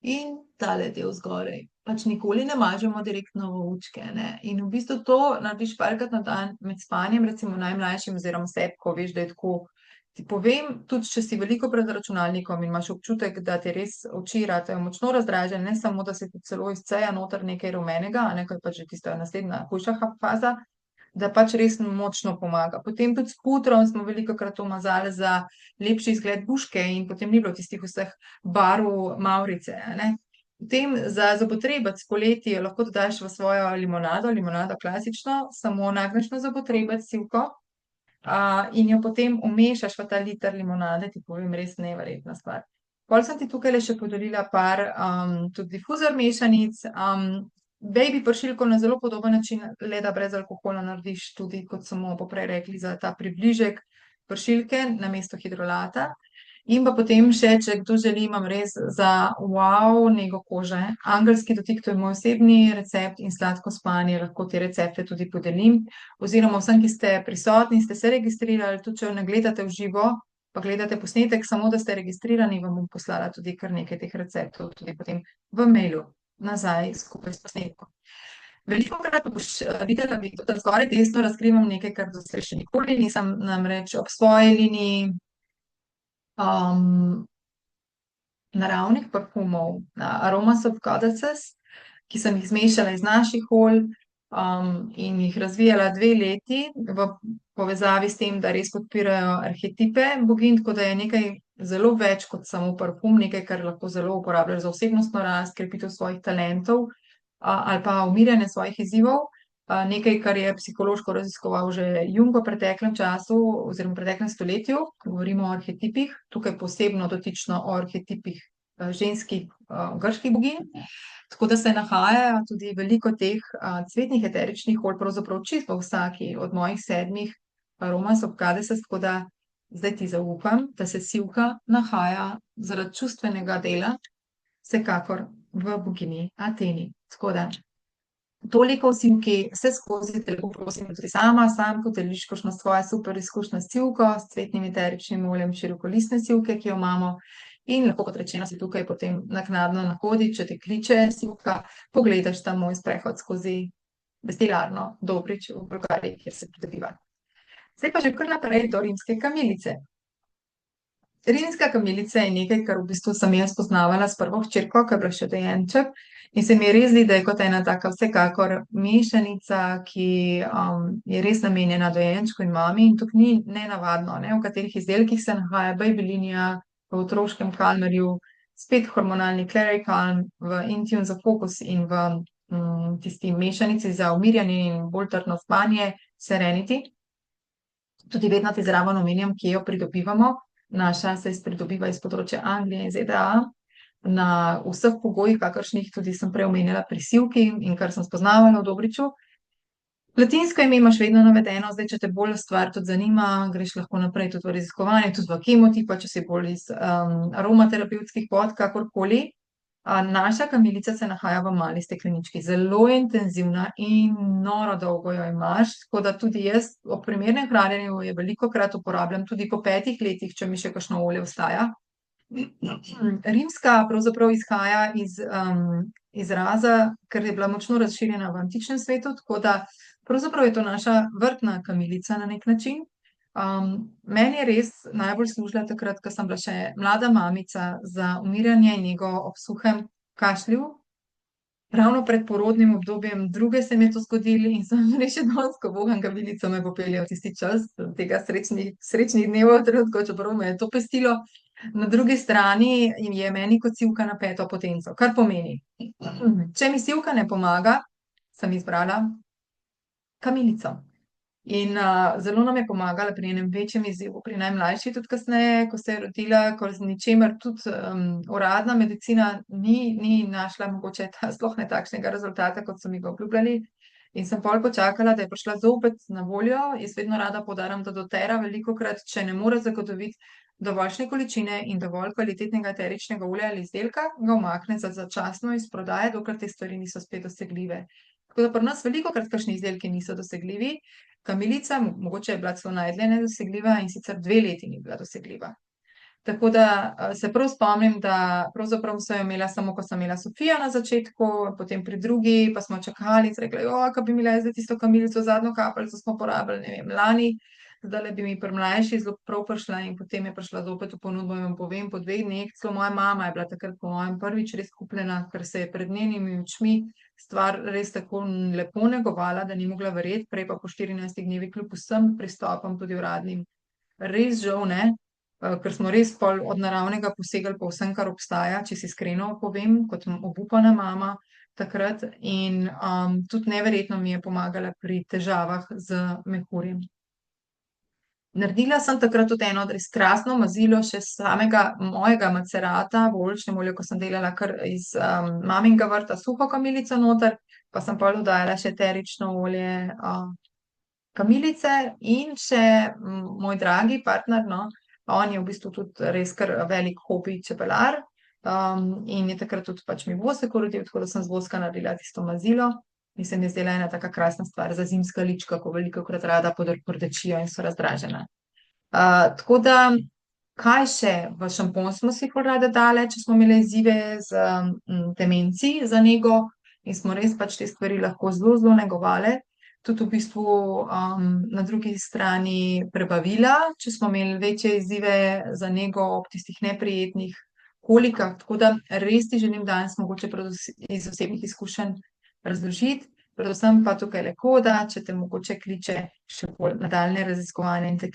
A: in tale del zgoraj. Pač nikoli ne mažemo direktno v učke, ne. In v bistvu to narediš parkrat na dan med spanjem, recimo najmlajšim oziroma sebi, ko veš, da je tako. Ti povem, tudi če si veliko pred računalnikom in imaš občutek, da ti res oči ratejo močno razdražene, ne samo, da se ti celo izceja noter nekaj rumenega, a ne, ko je pač že tista naslednja hujša faza, da pač res močno pomaga. Potem tudi s pudrom smo velikokrat to mazali za lepši izgled buške in potem ni bilo tistih vseh barv mavrice, a ne. Potem za zobotrebec poleti jo lahko dodaš v svojo limonado klasično, samo nagneš na zobotrebec sivko, in jo potem vmešaš v ta liter limonade, ti povem, res neverjetna stvar. Pol sem ti tukajle še podarila par, tudi difuzor mešanic, baby pršilko na zelo podoben način, le da brez alkohola narediš tudi, kot smo poprej rekli, za ta približek pršilke namesto hidrolata. In pa potem še, če kdo želi, imam res za nego kože. Angelski dotik, to je moj osebni recept in sladko spanje, lahko te recepte tudi podelim. Oziroma vsem, ki ste prisotni, ste se registrirali, tudi če ne gledate v živo, pa gledate posnetek, samo da ste registrirani, vam bom poslala tudi kar nekaj teh receptov, tudi potem v mailu nazaj skupaj s posnetkom. Velikokrat boš videla, da zgoraj desno razkrivam nekaj, kar do zdaj še nikoli nisem, namreč ob svoji liniji naravnih parfumov, Aromas of Goddesses, ki sem jih zmešala iz naših olj, in jih razvijala 2 leti v povezavi s tem, da res podpirajo arhetipe boginj, tako da je nekaj zelo več kot samo parfum, nekaj, kar lahko zelo uporabljaš za osebnostno rast, krepitev svojih talentov, ali pa umirjanje svojih izzivov. Nekaj, kar je psihološko raziskoval že Jung v preteklem času oziroma v preteklem stoletju, govorimo o arhetipih, tukaj posebno dotično o arhetipih, ženskih, grških boginj. Tako da se nahaja tudi veliko teh, cvetnih eteričnih olj, pravzaprav čisto v vsaki od mojih 7 Aromas of Goddesses, tako da zdaj ti zaupam, da se sivka nahaja zaradi čustvenega dela vsekakor v boginji Ateni. Tako da toliko o sivki, vseskozi te lepo prosim, da tudi sam podeliš kakšno svojo super izkušnjo s sivko, s cvetnim eteričnim oljem širokolistne sivke, ki jo imamo. In lahko, kot rečeno, si tukaj potem naknadno na Hodi, če te kliče sivka, pogledaš ta moj sprehod skozi destilarno Dobrič v Bolgariji, kjer se pridobiva. Zdaj pa že kar naprej do rimske kamilice. Rimska kamilica je nekaj, kar v bistvu sem jaz spoznavala s prvo hčerko, ko je bila še dojenček, in se mi res zdi, da je kot ena taka vsekakor mešanica, ki, je res namenjena dojenčku in mami, in tukaj ni nenavadno, ne, v katerih izdelkih se nahaja Babylinia, v otroškem Calmerju, spet hormonalni Clary Calm, v Intune za fokus in v, tisti mešanici za umirjanje in bolj trdno spanje Serenity. Tudi vedno ti zraven omenjam, kje jo pridobivamo. Naša se pridobiva iz področja Anglije in ZDA, na vseh pogojih, kakršnih tudi sem prej omenjala pri sivki in kar sem spoznavala v Dobriču. Latinsko ime imaš vedno navedeno, zdaj, če te bolj stvar tudi zanima, greš lahko naprej tudi v raziskovanje, tudi v kemotipa, če si bolj iz, aromaterapevtskih vod, kakorkoli. Naša kamilica se nahaja v mali steklenički, zelo intenzivna in noro dolgo jo imaš, tako da tudi jaz ob primernem hranjenju jo velikokrat uporabljam, tudi po 5 letih, če mi še kakšno olje ostaja. Rimska pravzaprav izhaja iz, izraza, ker je bila močno razširjena v antičnem svetu, tako da pravzaprav je to naša vrtna kamilica na neki način. Meni je res najbolj služila takrat, ko sem bila še mlada mamica, za umirjanje in nego ob suhem kašlju. Ravno pred porodnim obdobjem druge se mi je to zgodilo in sem res še danes, ko voham kamilico, me popelje v tisti čas tega srečnih dnevov, trenutkov, čeprav me je to pestilo. Na drugi strani je meni kot sivka na peto potenco, kar pomeni, če mi sivka ne pomaga, sem izbrala kamilico. In, zelo nam je pomagala pri enem večjem izzivu, pri najmlajši tudi kasneje, ko se je rodila, ko z ničemer tudi, uradna medicina ni našla mogoče sploh ne takšnega rezultata, kot so mi ga obljubljali. In sem pol počakala, da je prišla zopet na voljo. Jaz vedno rada poudarjam, da dotera velikokrat, če ne more zagotoviti dovoljšne količine in dovolj kvalitetnega eteričnega olja ali izdelka, ga umakne za začasno iz prodaje, dokler te stvari niso spet dosegljive. Tako da pri nas velikokrat kakšni izdelki niso dosegljivi. Kamilica, mogoče je bila celo najdlje nedosegljiva in sicer 2 leti ni bila dosegljiva. Tako da se prav spomnim, da pravzaprav sem jo imela samo, ko sem imela Sofijo na začetku, potem pri drugi, pa smo čakali in rekli, kaj bi imela zdaj tisto kamilico, zadnjo kapljico smo porabili, ne vem, lani, zdaj bi mi pri mlajši zelo prav prišla in potem je prišla zopet v ponudbo in vam povem, po 2 dneh, celo moja mama je bila takrat po mojem prvič res kupljena, ker se je pred njenimi očmi stvar res tako lepo negovala, da ni mogla verjeti, prej pa po 14 dnevih kljub vsem pristopom, tudi uradnim, res žal ne. Ker smo res pol od naravnega posegali po vsem, kar obstaja, če si iskreno povem, kot obupana mama takrat. In tudi neverjetno mi je pomagala pri težavah z mehurjem. Naredila sem takrat tudi eno res krasno mazilo še samega mojega macerata v oljčnem olju, ko sem delala kar iz maminega vrta suho kamilico noter, pa sem pol dodajala še eterično olje kamilice in še moj dragi partner, no, on je v bistvu tudi res kar velik hobi čebelar, in je takrat tudi pač mi vosek uredil, tako da sem z voska naredila tisto mazilo in se mi je zdela ena taka krasna stvar za zimska lička, ko velikokrat rada pordečijo in so razdražena. Tako da, kaj še? V šampon smo si ful rade dale, če smo imele izzive z demenci za nego in smo res pač te stvari lahko zelo, zelo negovale. Tudi v bistvu na drugi strani prebavila, če smo imeli večje izzive za nego ob tistih neprijetnih kolikah. Tako da res ti želim danes mogoče iz osebnih izkušenj razložiti, predvsem pa tukaj le koda, če te mogoče kliče še bolj nadaljne raziskovanje in te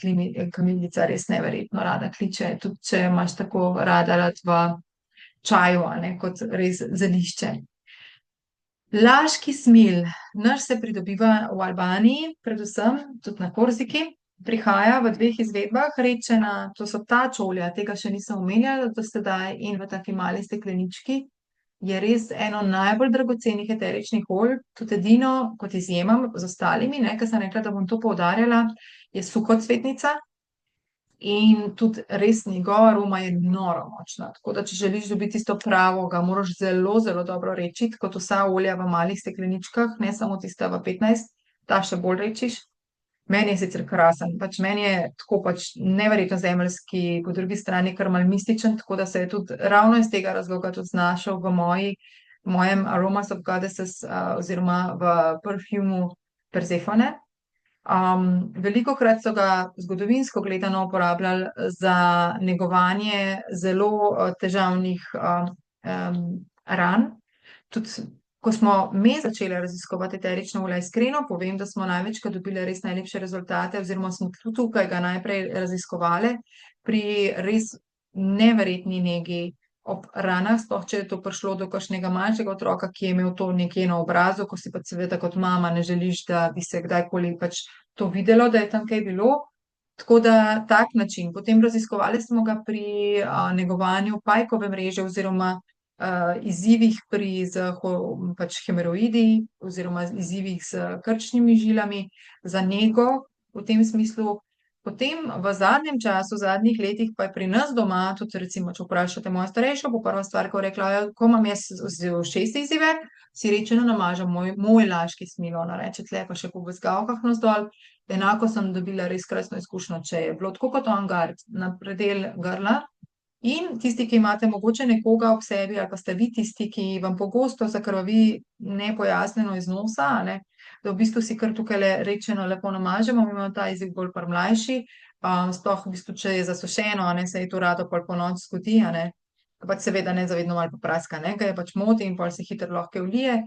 A: kamilica res neverjetno rada kliče, tudi če imaš tako rada rad v čaju, kot res zelišče. Laški smilj. Naš se pridobiva v Albaniji, predvsem tudi na Korziki. Prihaja v 2 izvedbah, redčena, to so tač olja, tega še nisem omenjala do sedaj, in v taki mali steklenički. Je res eno najbolj dragocenih eteričnih olj, tudi edino kot izjema z ostalimi, ker sem rekla, da bom to poudarjala, je suhocvetnica. In tudi res njegova aroma je noro močna. Tako da, če želiš dobiti tisto pravo, ga moraš zelo, zelo dobro redčiti, kot vsa olja v malih stekleničkah, ne samo tista v 15, ta še bolj redčiš. Meni je sicer krasen, pač meni je tako pač neverjetno zemeljski, po drugi strani kar malo mističen, tako da se je tudi ravno iz tega razloga tudi znašel v mojem Aromas of Goddesses oziroma v parfumu Persephone. Velikokrat so ga zgodovinsko gledano uporabljali za negovanje zelo težavnih ran. Tudi ko smo me začeli raziskovati eterična olja, iskreno povem, da smo največkrat dobile res najlepše rezultate oziroma smo tudi tukaj ga najprej raziskovale pri res neverjetni negi ob ranah, sploh če je to prišlo do kakšnega manjšega otroka, ki je imel to nekje na obrazu, ko si pa seveda kot mama ne želiš, da bi se kdajkoli pač to videlo, da je tam kaj bilo. Tako da tak način. Potem raziskovali smo ga pri negovanju pajkove mreže oziroma izzivih pač hemoroidi oziroma izzivih s krčnimi žilami za nego v tem smislu. Potem v zadnjem času, v zadnjih letih pa je pri nas doma, tudi recimo, če vprašate mojo starejšo, bo prva stvar, ko rekla, ko imam jaz z ušesi izzive, si rečeno namažem moj laški smil, ona reče, tle pa še po bezgavkah navzdol. Enako sem dobila res krasno izkušnjo, če je bilo tako kot on guard na predel grla. In tisti, ki imate mogoče nekoga ob sebi, ali pa ste vi tisti, ki vam pogosto zakrvavi nepojasnjeno iz nosa, da v bistvu si kar tukaj rečeno lepo namažemo, mi imamo ta izziv bolj pri mlajši, sploh v bistvu, če je zasušeno, se je to rado pol ponoči zgodi, pač seveda nezavedno malo popraska, ga je pač moti in pol se hitro lahko vlije,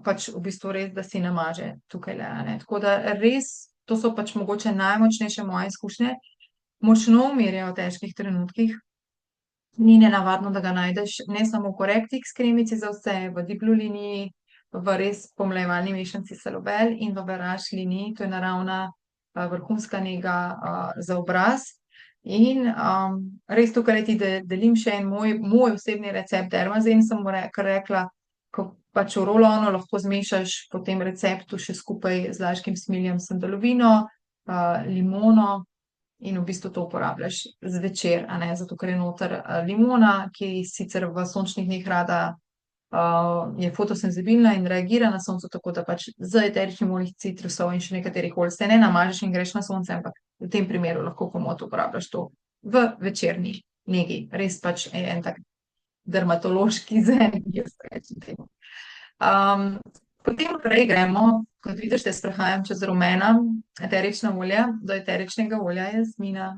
A: pač v bistvu res, da si namaže tukajle, tako da res, to so pač mogoče najmočnejše moje izkušnje, močno umirjajo v težkih trenutkih. Ni nenavadno, da ga najdeš ne samo v Correctix kremici za vse, v Diplo liniji, v res pomlajevalni mešanici Salobel in v Veraš liniji, to je naravna vrhunska nega za obraz. In res tukaj ti delim še en moj osebni recept Dermazen, sem mu rekla, ko pač v rolonu lahko zmešaš po tem receptu še skupaj z laškim smiljem sandalovino, limono, in v bistvu to uporabljaš zvečer, zato ker je noter limona, ki sicer v sončnih dneh rada je fotosenzibilna in reagira na soncu, tako da pač z eteričnim oljem citrusov in še nekaterih olj se ne namažeš in greš na sonce, ampak v tem primeru lahko komot uporabljaš to v večerni negi. Res pač je en tak dermatološki zen, jaz rečem temu. Potem naprej gremo, kot vidiš, te sprehajam čez rumena eterična olja, do eteričnega olja jasmina.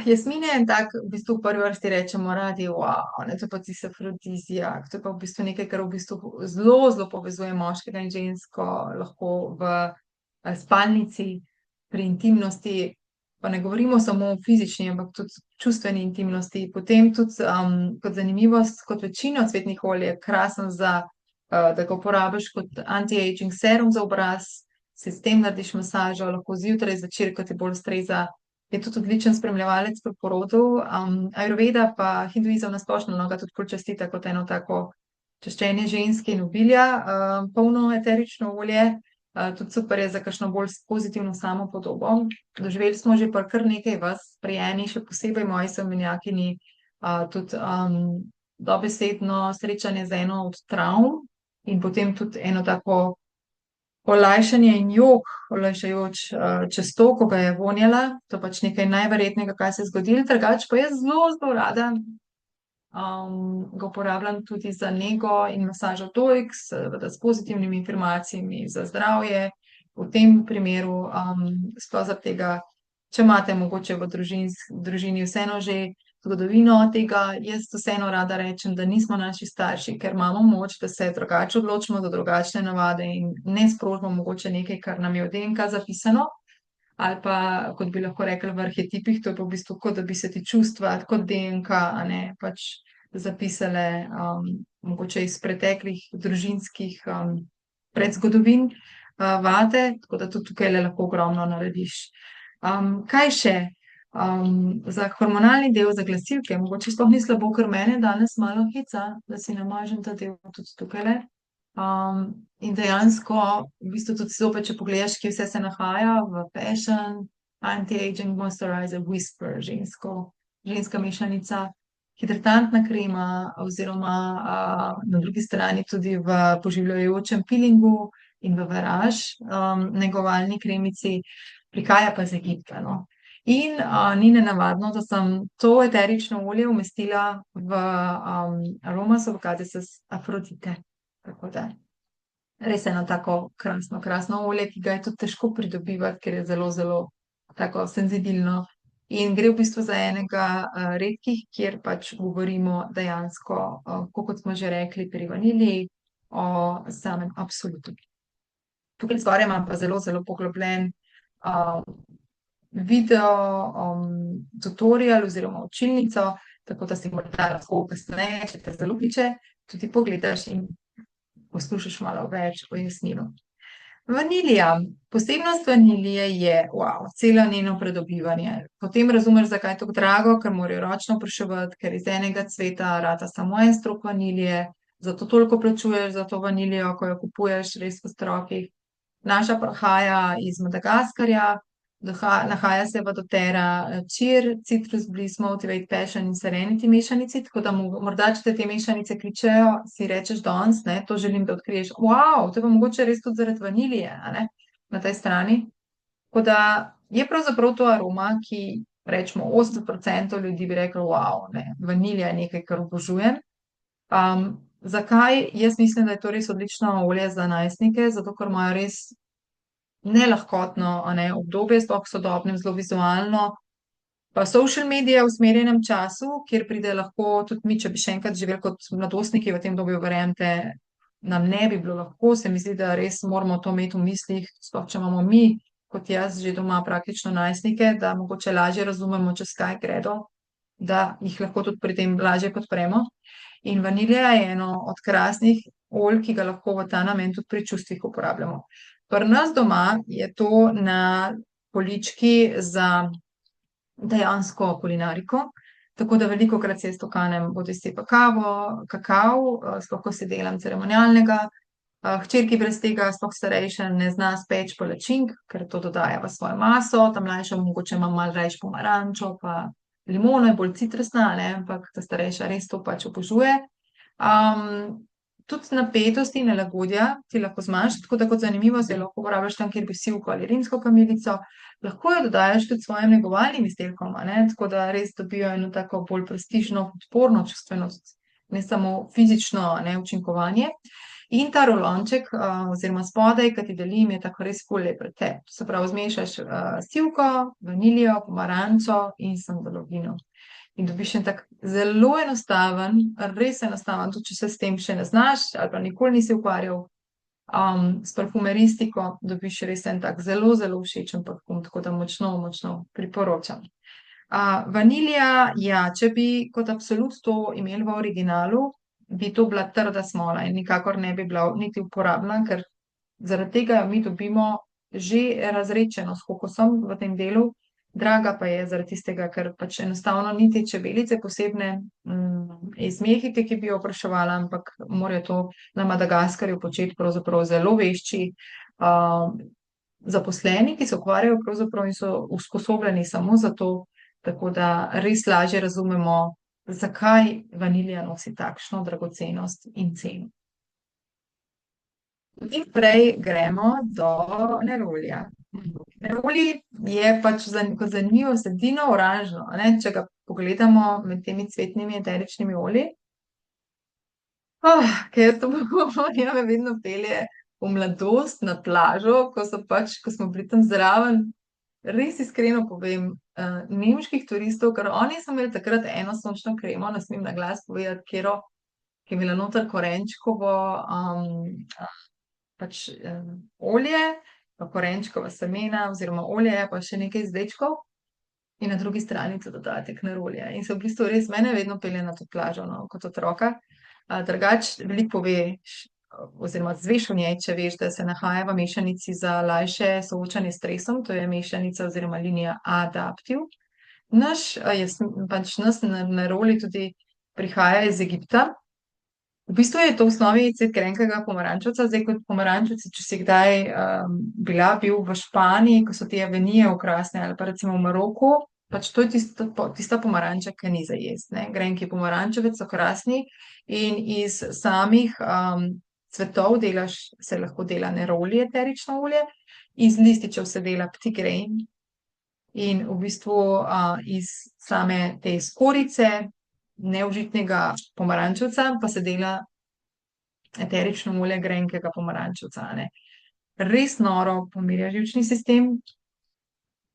A: Jasmin je en tak, v bistvu v prvi vrsti rečemo radi, wow, ne, to je pa tisti afrodiziak, to je pa v bistvu nekaj, kar v bistvu zelo, zelo povezuje moškega in žensko, lahko v spalnici, pri intimnosti, pa ne govorimo samo o fizični, ampak tudi čustveni intimnosti. Potem tudi kot zanimivost, kot večino cvetnih olj je krasen za, da ga uporabiš kot anti-aging serum za obraz, si s tem narediš masažo, lahko zjutraj, zvečer, ko ti bolj streza. Je tudi odličen spremljevalec pri porodu. Ajurveda pa hinduizem na splošno ga tudi počastita kot eno tako čaščenje ženske in obilja, polno eterično olje. Tudi super je za kakšno bolj pozitivno samopodobo. Doživeli smo že pa kar nekaj vas pri eni, še posebej moji somenjakinji, tudi dobesedno srečanje z eno od travm in potem tudi eno tako olajšanje in jok, olajšajoč čez to, ko ga je vonjala. To je pač nekaj najverjetnega, kaj se je zgodilo. Drugače pa jaz zelo, zelo rada ga uporabljam tudi za nego in masažo dojk, seveda s pozitivnimi informacijami za zdravje. V tem primeru, sploh zaradi tega, če imate mogoče v družini vseeno že zgodovino tega, jaz vseeno rada rečem, da nismo naši starši, ker imamo moč, da se drugače odločimo za drugačne navade in ne sprožimo mogoče nekaj, kar nam je v DNK zapisano, ali pa, kot bi lahko rekli v arhetipih, to je pa v bistvu kot, da bi se ti čustva, kot DNK, a ne, pač zapisale mogoče iz preteklih družinskih predzgodovin vate, tako da tudi tukaj lahko ogromno narediš. Kaj še? Za hormonalni del, za glasilke, mogoče sploh ni slabo, ker mene danes malo heca, da si namažem ta del tudi tukajle. In dejansko, v bistvu tudi zopet, če pogledaš, kje vse se nahaja, v Passion, Anti-Aging Moisturizer, Whisper, ženska mešanica, hidratantna krema oziroma na drugi strani tudi v poživljajočem pilingu in v Veraž, negovalni kremici, prihaja pa z Egipta, no. In ni nenavadno, da sem to eterično olje umestila v Aromas of Goddesses Aphrodite. Tako da res eno tako krasno olje, ki ga je tudi težko pridobivati, ker je zelo, zelo tako senzibilno. In gre v bistvu za enega redkih, kjer pač govorimo dejansko, kot smo že rekli pri vaniliji, o samem absolutu. Tukaj zgoraj imam pa zelo, zelo poglobljen video tutorial oziroma učilnico, tako da si morda lahko kasneje, če te zelo tiče, tudi pogledaš in poslušaš malo več o jasminu. Vanilija. Posebnost vanilije je, celo njeno pridobivanje. Potem razumeš, zakaj je tako drago, ker morajo ročno opraševati, ker iz enega cveta rata samo en strok vanilije, zato toliko plačuješ za to vanilijo, ko jo kupuješ res v strokih. Naša prihaja iz Madagaskarja, nahaja se v doTERRA, Cheer, Citrus Bliss, Motivate, Passion in Serenity mešanici, tako da morda, če te mešanice kličejo, si rečeš danes, ne, to želim, da odkriješ. To je pa mogoče res tudi zaradi vanilije, a ne, na tej strani. Tako da je pravzaprav to aroma, ki rečemo 80% ljudi bi rekli, ne, vanilija je nekaj, kar obožujem. Zakaj? Jaz mislim, da je to res odlično olje za najstnike, zato ker imajo res nelahkotno, obdobje, sploh sodobnem, zelo vizualno, pa social medije v usmerjenem času, kjer pride lahko tudi mi, če bi še enkrat živeli kot mladostniki v tem obdobju, verjemite, nam ne bi bilo lahko, se mi zdi, da res moramo to imeti v mislih, sploh če imamo mi, kot jaz, že doma praktično najstnike, da mogoče lažje razumemo, čez kaj gredo, da jih lahko tudi pri tem lažje podpremo. In vanilija je eno od krasnih olj, ki ga lahko v ta namen tudi pri čustvih uporabljamo. Pri nas doma je to na polički za dejansko kulinariko, tako da velikokrat si jaz to kanem bodisi pa kakav, sploh ko si delam ceremonialnega. Hčerki brez tega, sploh starejša, ne zna speči palačink, ker to dodaja v svojo maso, ta mlajša mogoče ima malo rajši pomarančo, pa limono je bolj citrusna, ampak ta starejša res to pač obožuje. Tudi napetosti in nelagodja ti lahko zmanjša, tako da kot zanimivo se lahko uporabljaš tam, kjer bi sivko ali rimsko kamilico. Lahko jo dodajaš tudi svojim negovalnim izdelkom, tako da res dobijo eno tako bolj prestižno, podporno čustvenost, ne samo fizično, učinkovanje. In ta rolonček, oziroma spodaj, ki ti delim, je tako res ful lep recept. Se pravi, zmešaš sivko, vanilijo, pomarančo in sandalovino. In dobiš en tak zelo enostaven, res enostaven, tudi če se s tem še ne znaš ali pa nikoli nisi ukvarjal s parfumeristiko, dobiš res en tak zelo, zelo všečen parfum, tako da močno, močno priporočam. Vanilija, ja, če bi kot absolut to imeli v originalu, bi to bila trda smola in nikakor ne bi bila niti uporabna, ker zaradi tega jo mi dobimo že razredčeno s kokosom v tem delu. Draga pa je zaradi tistega, ker pač enostavno ni te čebelice posebne iz Mehike, ki bi jo opraševala, ampak morajo to na Madagaskarju početi pravzaprav zelo vešči zaposleni, ki se ukvarjajo pravzaprav in so usposobljeni samo za to, tako da res lažje razumemo, zakaj vanilija nosi takšno dragocenost in ceno. In prej gremo do nerolija. Neroli je pač kot zanimivo sredino oranžno, če ga pogledamo med temi cvetnimi eteričnimi olji. Ker to ja me vedno pelje v mladost na plažo, ko smo bili tam zraven, res iskreno povem, nemških turistov, ker oni so imeli takrat eno sončno kremo, ne smem na glas povedati, katero, ki je imela noter korenčkovo olje, pa korenčkova semena oziroma olje, pa še nekaj izdelčkov in na drugi strani tudi dodatek nerolija. In se v bistvu res mene vedno pelje na to plažo, kot otroka. Drugače veliko pove oziroma izveš o njej, če veš, da se nahaja v mešanici za lajše soočanje s stresom, to je mešanica oziroma linija Adaptiv. Naš neroli tudi prihaja iz Egipta. V bistvu je to v osnovi cvet grenkega pomarančevca, zdaj kot pomarančevci, če si kdaj bil v Španiji, ko so te avenije okrasne, ali pa recimo v Maroku, pač to je tista pomaranča, ki ni za jesti, Grenki pomarančevec so krasni in iz samih cvetov se lahko dela neroli eterično olje, iz lističev se dela ptigrejn in v bistvu iz same te skorice neužitnega pomarančevca pa se dela eterično olje grenkega pomarančevca, Res noro pomirja živčni sistem,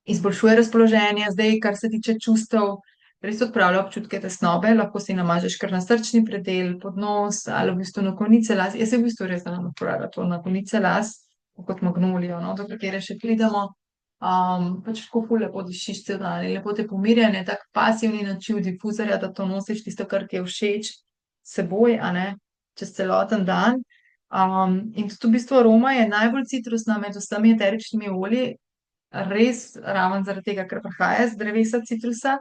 A: izboljšuje razpoloženje, zdaj, kar se tiče čustev, res odpravlja občutke tesnobe, lahko si namažeš kar na srčni predel, pod nos ali v bistvu na konice las. Jaz se v bistvu res znam uporabljati to na konice las, kot magnolijo, do katere še pridemo. Pač tako ful lepo dišiš cel dan in lepo te pomirja, tak pasivni način difuzorja, da to nosiš tisto, kar ti je všeč, seboj, čez celoten dan. In tudi v bistvu aroma je najbolj citrusna med vsemi eteričnimi olji, res ravno zaradi tega, ker prihaja z drevesa citrusa,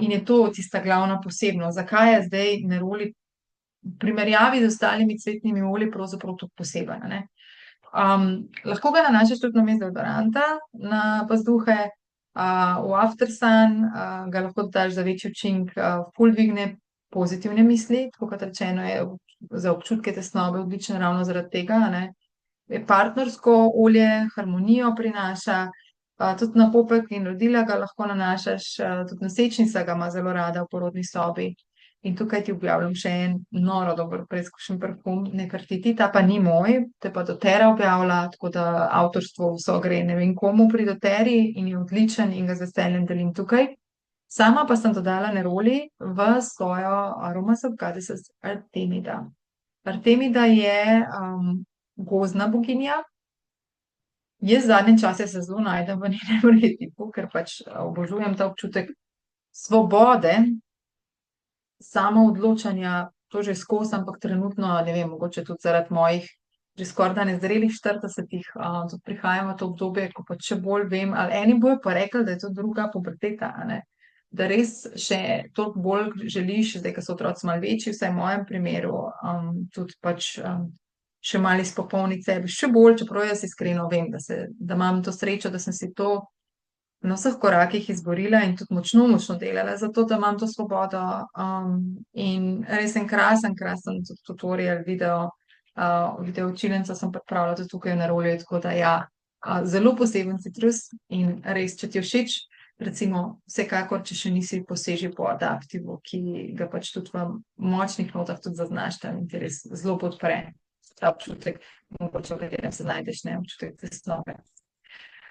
A: in je to tista glavna posebnost, zakaj je zdaj neroli v primerjavi z ostalimi cvetnimi olji pravzaprav tako poseben, Lahko ga nanašaš tudi namesto deodoranta na pazduhe, v Aftersun, ga lahko dodaš za večji učinek, ful dvigne pozitivne misli, tako kot rečeno je za občutke tesnobe odličen ravno zaradi tega, Je partnersko olje, harmonijo prinaša, tudi na popek in rodila ga lahko nanašaš, tudi nosečnica ga ima zelo rada v porodni sobi. In tukaj ti objavljam še en noro dober preizkušen parfum, Nefertiti, ta pa ni moj, te pa doTERRA objavlja, tako da avtorstvo vso gre ne vem komu pri doTERRI in je odličen in ga z veseljem delim tukaj. Sama pa sem dodala neroli v svojo Aromas of Goddesses Artemida. Artemida je gozdna boginja. Jaz zadnje čase se zelo najdem v njenem arhetipu, ker pač obožujem ta občutek svobode, samoodločanja, to že skozi, ampak trenutno, ne vem, mogoče tudi zaradi mojih že skorajda nezrelih 40-ih, tudi prihajam v to obdobje, ko pa še bolj vem, ali eni bojo pa rekli, da je to druga puberteta, Da res še toliko bolj želiš, zdaj, ko so otroci malo večji, vsaj v mojem primeru, tudi pač še malo izpopolniti sebe, še bolj, čeprav jaz iskreno vem, da imam to srečo, da sem si to na vseh korakih izborila in tudi močno, močno delala za to, da imam to svobodo. In res en krasen tudi tutorial, video učilnico sem pripravila tudi tukaj na rolju, tako da ja, zelo poseben citrus in res, če ti je všeč, recimo, vsekakor, če še nisi poseži po adaptivu, ki ga pač tudi v močnih notah tudi zaznaš, tam in ti res zelo podpre ta občutek, mogoče v katerem se najdeš, ne, občutek tesnobe.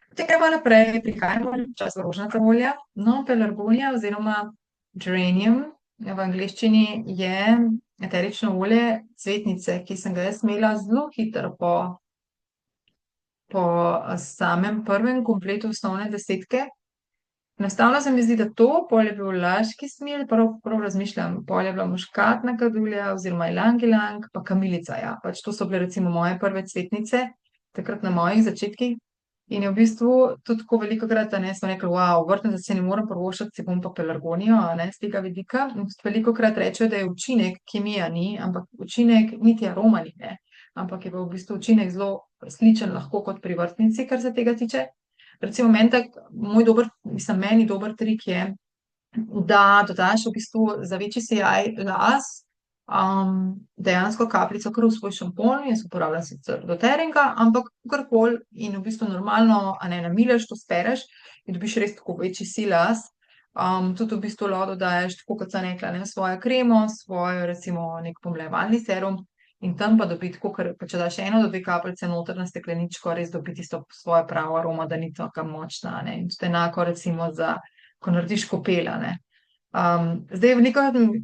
A: Potem gremo naprej, prihajamo v čas rožnata olja. No, pelargonija oziroma geranium v angleščini je eterično olje cvetnice, ki sem ga jaz imela zelo hitro po samem prvem kompletu osnovne desetke. Enostavno se mi zdi, da to, pol je bil laški smil, prav razmišljam, pol je bila muškatna kadulja oziroma ilang-ilang, pa kamilica, ja. Pač to so bile recimo moje prve cvetnice, takrat na mojih začetkih. In je v bistvu tudi tako velikokrat, so rekli, wow, vrtnice si ne morem privoščiti, si bom pa pelargonijo, z tega vidika. In tudi velikokrat rečejo, da je učinek, kemija ni, ampak učinek niti aroma ni, ne. Ampak je pa v bistvu učinek zelo sličen lahko kot pri vrtnici, kar se tega tiče. Recimo meni dober trik je, da dodaš v bistvu za večji sijaj las, dejansko kapljico kar v svoj šampon, jaz uporabljam sicer doTERRINGA, ampak karkoli in v bistvu normalno, namilješ, to spereš in dobiš res tako večji sij las. Tudi v bistvu lahko dodajaš, tako kot sem rekla, svojo kremo, svojo recimo nek pomlajevalni serum in tam pa dobi tako, pa če daš 1 do 2 kapljice noter na stekleničko, res dobi tisto svojo pravo aromo, da ni taka močna, in tudi enako recimo ko narediš kopel, zdaj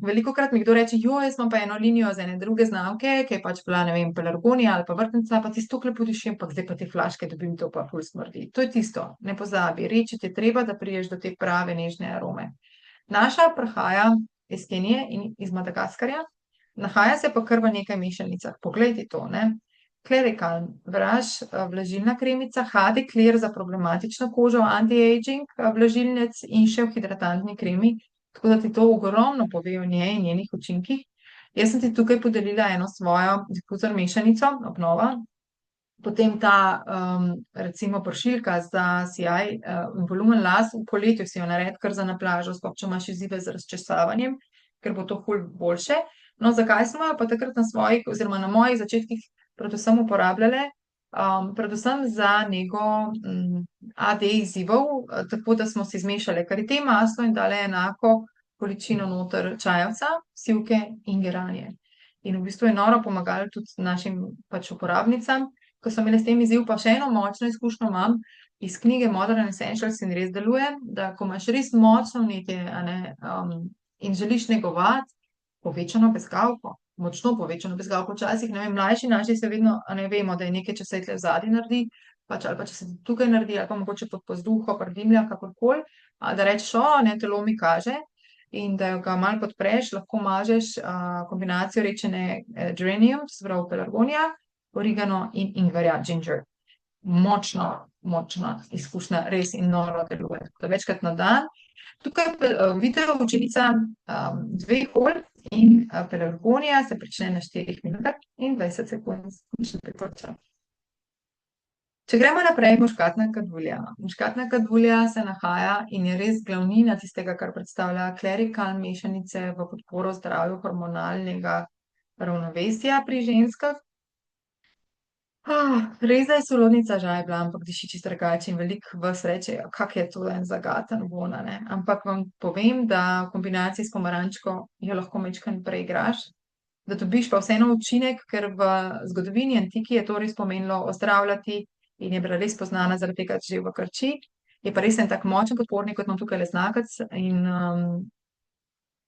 A: velikokrat mi kdo reče, jaz imam pa eno linijo z ene druge znamke, ki je pač bila, ne vem, pelargonija ali pa vrtnica, pa tisto toliko lepo diši, ampak zdaj pa te flaške dobim, to pa ful smrdi. To je tisto, ne pozabi, reči ti je treba, da prideš do te prave nežne arome. Naša prihaja iz Kenije in iz Madagaskarja, nahaja se pa kar v nekaj mešanicah. Poglejte to, ne. Klerikalm, vraž, vlažilna kremica, HD Clear za problematično kožo, anti-aging, vlažilnec in še v hidratantni kremi, tako da ti to ogromno pove o njej in njenih učinkih. Jaz sem ti tukaj podelila eno svojo difuzor mešanico, obnova, potem ta, recimo pršilka za sijaj, in volumen las, v poletju si jo naredi kar za na plažo, sploh če imaš izzive z razčesavanjem, ker bo to ful boljše. No, zakaj smo jo pa takrat na svojih oziroma na mojih začetkih predvsem uporabljale? Predvsem za nego AD izzivov, tako da smo si zmešale karité maslo in dale enako količino noter čajevca, sivke in geranije. In v bistvu je noro pomagalo tudi našim pač uporabnicam, ko so imele s tem izziv, pa še eno močno izkušnjo imam iz knjige Modern Essentials in res deluje, da ko imaš res močno vnetje, in želiš negovati povečano bezgavko, močno povečano bezgavko, včasih, ne vem, mlajši naši se vedno, vemo, da je nekaj, če se tle vzadi naredi, pač ali pa če se tukaj naredi, ali pa mogoče pod pazduho, prdimlja, kakorkoli, da rečeš, telo mi kaže, in da ga malo podpreš, lahko mažeš, kombinacijo rečene geranium, to se pravi pelargonija, origano in ingverja, ginger. Močna izkušnja, res in noro deluje. Večkrat na dan. Tukaj video učilnica 2 olj in pelargonija se prične na 4 minutah in 20 sekund. Če gremo naprej, muškatna kadulja. Muškatna kadulja se nahaja in je res glavnina tistega, kar predstavlja klerikalm mešanice v podporo zdravju hormonalnega ravnovesja pri ženskah. Res da je solodnica žajblja, ampak diši čisto drugače in veliko vas reče, kak je to en zagaten vonj, ne. Ampak vam povem, da v kombinaciji s pomarančko jo lahko majčkeno preigraš, da dobiš pa vseeno učinek, ker v zgodovini antiki je to res pomenilo ozdravljati in je bila res poznana zaradi tega, že v krči. Je pa res en tak močen podpornik, kot imam tukajle znakec in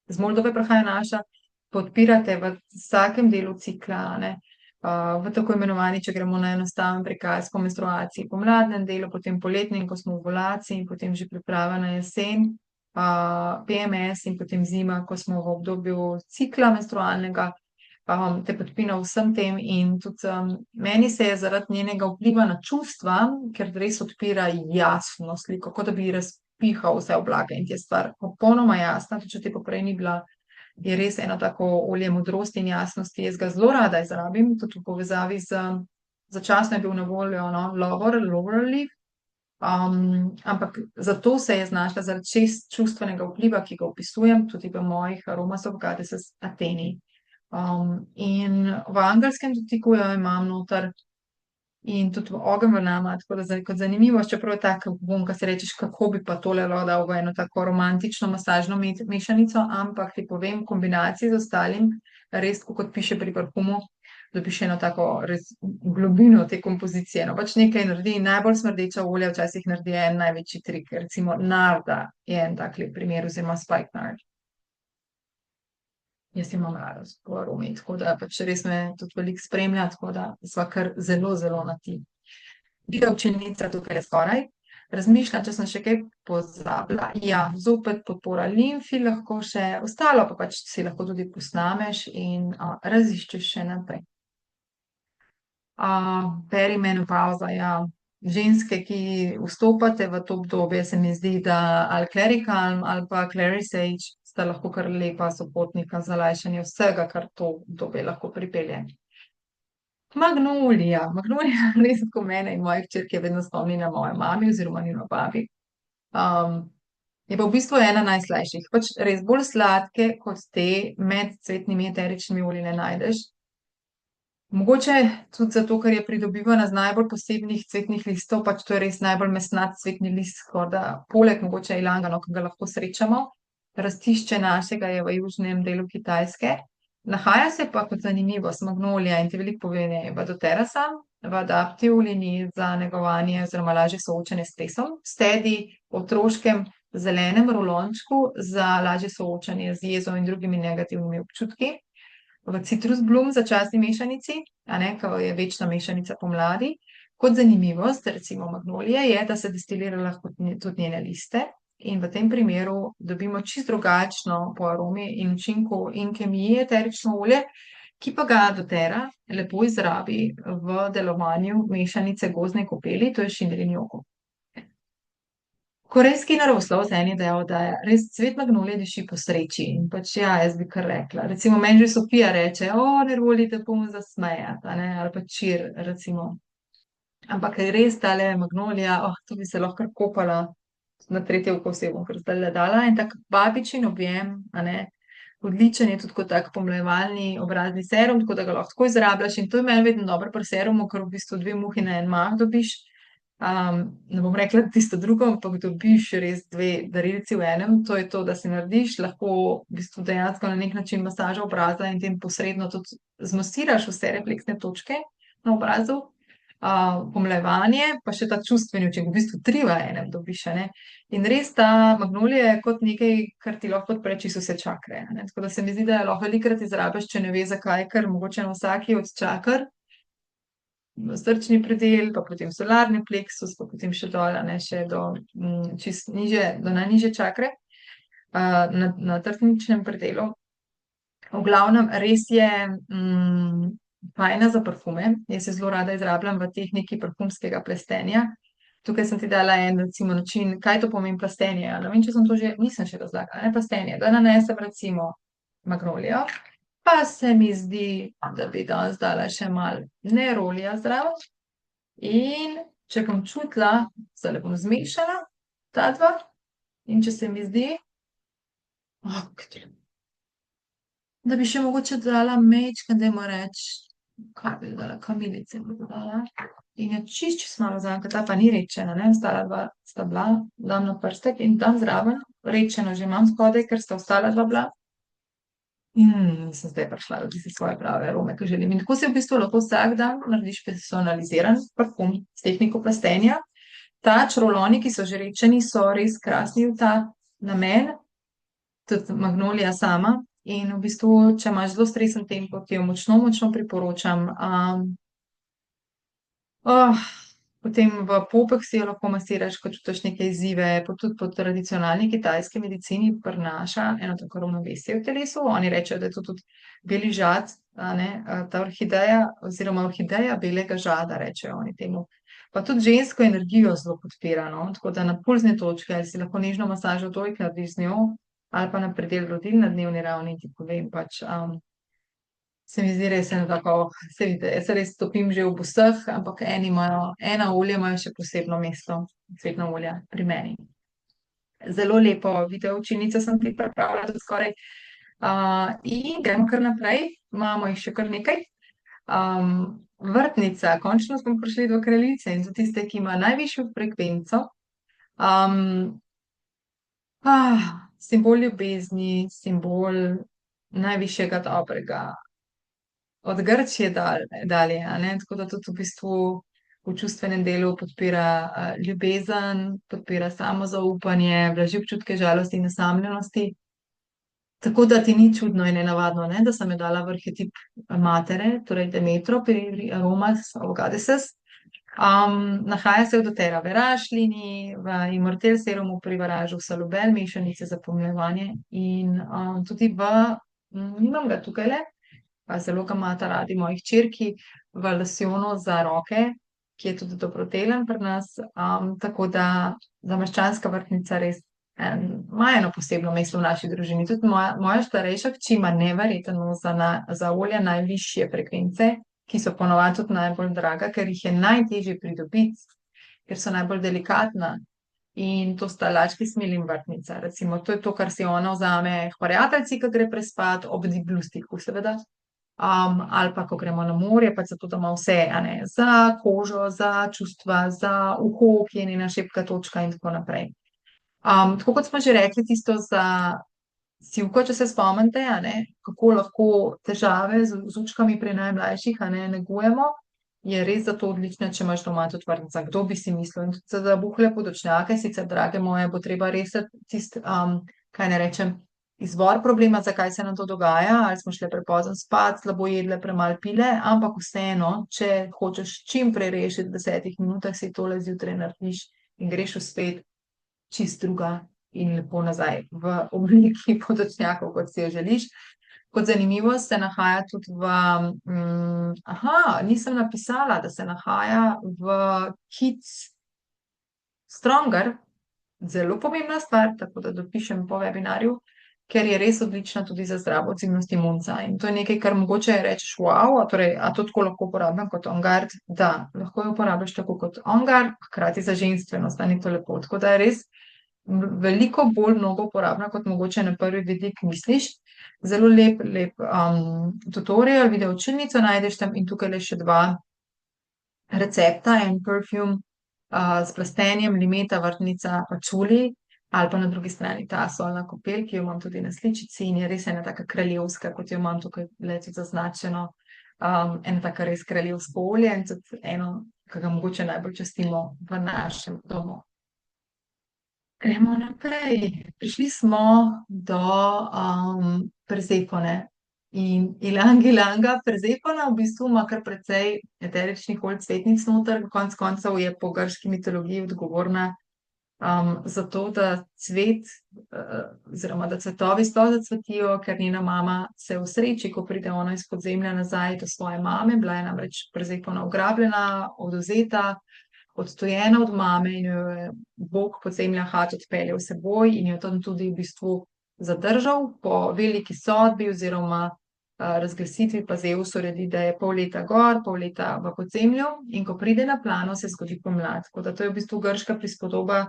A: z Moldove prihaja naša, podpirate v vsakem delu cikla, ne. V tako imenovani, če gremo na enostaven prikaz, po menstruaciji, pomladnem delu, potem poletnem, ko smo v ovulaciji in potem že priprava na jesen, PMS in potem zima, ko smo v obdobju cikla menstrualnega, te podpina vsem tem in tudi meni se je zaradi njenega vpliva na čustva, ker res odpira jasno sliko, kot da bi razpihal vse oblake in ti je stvar popolnoma jasna, tudi če ti poprej ni bila, je res eno tako olje modrosti in jasnosti, jaz ga zelo rada izrabim, tudi v povezavi začasno je bil na voljo, Lover Leaf, Ampak zato se je znašla zaradi čustvenega vpliva, ki ga opisujem tudi v mojih Aromas of Goddesses Atheni. In v angelskem dotiku jo imam noter in tudi v ogenj v nama, tako da kot zanimivo, čeprav je tako vonj, se rečeš, kako bi pa tole dal v eno tako romantično masažno mešanico, ampak ti povem, v kombinaciji z ostalim, res, kot piše pri parfumu, dobiš eno tako res globino te kompozicije. No, pač nekaj naredi, najbolj smrdeča olja včasih naredi en največji trik, recimo narda je en tak lep primer, oziroma spike nard. Jaz imam rada po aromi, tako da pač res me tudi veliko spremlja, tako da sva kar zelo, zelo na ti. Vika učenica tukaj je skoraj. Razmišljam, če sem še kaj pozabila. Ja, zopet podpora limfi lahko še, ostalo pa pač si lahko tudi posnameš in raziščeš še naprej. Perimenopavza, ja. Ženske, ki vstopate v to obdobje, se mi zdi, da ali Clarical ali pa Clarisage sta lahko kar lepa sopotnika za lajšanje vsega, kar to obdobje lahko pripelje. Magnolija res tako mene in moje hčerke vedno spomni na mojo mami oziroma njeno babi. Je pa v bistvu ena najslajših. Pač res bolj sladke kot te med cvetnimi eteričnimi olji ne najdeš. Mogoče tudi zato, ker je pridobivana z najbolj posebnih cvetnih listov, pač to je res najbolj mesnat cvetni list, skorda, poleg mogoče ilangano, ki ga lahko srečamo. Rastišče našega je v južnem delu Kitajske. Nahaja se pa kot zanimivost magnolija in ti veliko pove v doTERRA, v Adaptiv liniji za negovanje oziroma lažje soočanje s stresom, stedi otroškem zelenem rulončku za lažje soočanje z jezo in drugimi negativnimi občutki. V Citrus Bloom začasni mešanici, ko je večna mešanica pomladi. Kot zanimivost, recimo magnolije, je, da se destilira lahko tudi njene liste in v tem primeru dobimo čisto drugačno po aromi in učinku in kemiji eterično olje, ki pa ga doTERRA lepo izrabi v delovanju mešanice gozdne kopeli, to je Shinrin Yoku. Korejski naravoslovec en je dejal, da je res cvet magnolije diši po sreči in pač ja, jaz bi kar rekla. Recimo meni že Sofija reče, ne volite pom zasmejati, ali pa čir, recimo. Ampak res tale magnolija, to bi se lahko kar kopala na tretje oko se bom kar zdajle dala in tak babičin objem, odličen je tudi kot tak pomlajevalni obrazni serum, tako da ga lahko izrabljaš in to je meni vedno dobro pri serumu, ker v bistvu 2 muhi na en mah dobiš. Ne bom rekla tisto drugo, ampak dobiš res 2 darilci v enem, to je to, da si narediš lahko v bistvu dejansko na nek način masažo obraza in tem posredno tudi zmasiraš vse refleksne točke na obrazu. Pomlajevanje, pa še ta čustveni učinek, v bistvu 3 v enem dobiš, In res ta magnolija je kot nekaj, kar ti lahko odpre čisto vse čakre, Tako da se mi zdi, da jo lahko velikokrat izrabiš, če ne veš zakaj, ker mogoče na vsaki od čaker, srčni predel, pa potem solarni pleksus, pa potem še dol, še do čist nižje, do najnižje čakre, na trtničnem predelu. V glavnem, res je fajna za parfume. Jaz se zelo rada izrabljam v tehniki parfumskega plestenja. Tukaj sem ti dala en, recimo, način, kaj to pomeni plestenje. Ne vem, če sem to že, nisem še razlagala, plestenje. Da nanesem, recimo, magnolijo, pa se mi zdi, da bi danes dala še malo nerolija zraven. In če bom čutila, zdaj bom zmešala ta dva. In če se mi zdi, da bi še mogoče dala mečken, dajmo reči, kaj bi dala, kamilice bi dala. In je čist malo zanka, ta pa ni rečena, ostala dva sta bila, dam na prstek in dam zraven, rečeno že imam spodaj, ker sta ostala dva bila. In sem zdaj prišla do tiste svoje prave arome, ki želim. In tako si v bistvu lahko vsak dan narediš personaliziran parfum s tehniko plestenja. Tač roloni, ki so že rečeni, so res krasni v ta namen, tudi magnolija sama. In v bistvu, če imaš zelo stresen tempo, ti jo močno, močno priporočam. Potem v popek si jo lahko masiraš, ko čutiš neke izzive, tudi po tradicionalni kitajski medicini prinaša eno tako ravnovesje v telesu. Oni rečejo, da je to tudi beli žad, ta orhideja oziroma orhideja belega žada, rečejo oni temu. Pa tudi žensko energijo zelo podpira, tako da na pulzne točke, ali si lahko nežno masažo dojke narediš z njo, ali pa na predel rodil na dnevni ravni, ti povem pač. se mi zdi res eno tako, se vidite, jaz se res topim že v vseh, ampak ena olja imajo še posebno mesto, cvetna olja pri meni. Zelo lepo video učilnico sem ti pripravila, tudi skoraj. In gremo kar naprej, imamo jih še kar nekaj. Vrtnica, končno smo prišli do kraljice in za tiste, ki ima najvišjo frekvenco. Simbol ljubezni, simbol najvišjega dobrega, od Grčije dalje, a ne? Tako da tudi v bistvu v čustvenem delu podpira ljubezen, podpira samozaupanje, blaži občutke žalosti in osamljenosti. Tako da ti ni čudno in nenavadno, ne? Da sem jo dala v arhetip matere, torej Demetro pri Aromas Avogadesses. Nahaja se v doTERRA verašlini, v Immortelle serumu pri Varažu Salubel, mešanice za pomlevanje in tudi nimam ga tukajle, pa zelo ga imata radi moji hčerki, v losjonu za roke, ki je tudi dobrodelen pri nas, tako da meščanska vrtnica res ima eno posebno mesto v naši družini. Tudi moja starejša hči ima neverjeten nos za olja najvišje frekvence, ki so ponovadi tudi najbolj draga, ker jih je najtežje pridobiti, ker so najbolj delikatna. In to sta lački smil in vrtnica. Recimo, to je to, kar si ona vzame k prijateljici, ko gre prespat, ob blustiku, seveda. Ali pa, ko gremo na morje, pa zato, da ima vse, a ne, za kožo, za čustva, za uho, ki je njena šibka točka in tako naprej. Tako kot smo že rekli, tisto za sivko, če se spomnite, a ne, kako lahko težave z učkami pri najmlajših, a ne, negujemo, je res zato odlična, če imaš doma tudi vrtnica. Kdo bi si mislil? In tudi za buhle podočnjake, sicer, drage moje, bo treba res kaj ne rečem, izvor problema, zakaj se nam to dogaja, ali smo šle prepozno spat, slabo jedle, premalo pile, ampak vseeno, če hočeš čim prej rešiti v 10 minutah, si tole zjutraj narediš in greš v spet čist druga in lepo nazaj v obliki podočnjakov, kot si jo želiš. Kot zanimivost se nahaja tudi nisem napisala, da se nahaja v Kids Stronger, zelo pomembna stvar, tako da dopišem po webinarju, ker je res odlična tudi za zdravo odzivnost imunca. In to je nekaj, kar mogoče rečeš, wow, torej, a to tako lahko uporabljam kot OnGuard? Da, lahko jo uporabljaš tako kot OnGuard, hkrati za ženstvenost, da ni to lepo. Tako da je res veliko bolj mnogo uporabna, kot mogoče na prvi vidik misliš. Zelo lep tutorial, video učilnico najdeš tam in tukaj le še 2 recepta, en perfume s plastenjem, limeta, vrtnica, pačuli, ali pa na drugi strani ta solna kopel, ki jo imam tudi na sličici in je res ena taka kraljevska, kot jo imam tukaj le tudi zaznačeno, ena taka res kraljevsko olje in tudi eno, ki ga mogoče najbolj častimo v našem domu. Gremo naprej. Prišli smo do Persefone. In Ilang Ilanga Persefona v bistvu ima kar precej eteričnih olj cvetnic noter, konec koncev je po grški mitologiji odgovorna za to, da cvet oziroma da cvetovi sploh zacvetijo, ker njena mama se v sreči, ko pride ona iz podzemlja nazaj do svoje mame, bila je namreč Persefona ugrabljena, odvzeta, odtujena od mame in jo je Bog podzemlja Hač odpeljal s seboj in jo tam tudi v bistvu zadržal po veliki sodbi oziroma razglasitvi, pa Zeus uredi, da je pol leta gor, pol leta v podzemlju in ko pride na plano, se zgodi pomlad. Tako da to je v bistvu grška prispodoba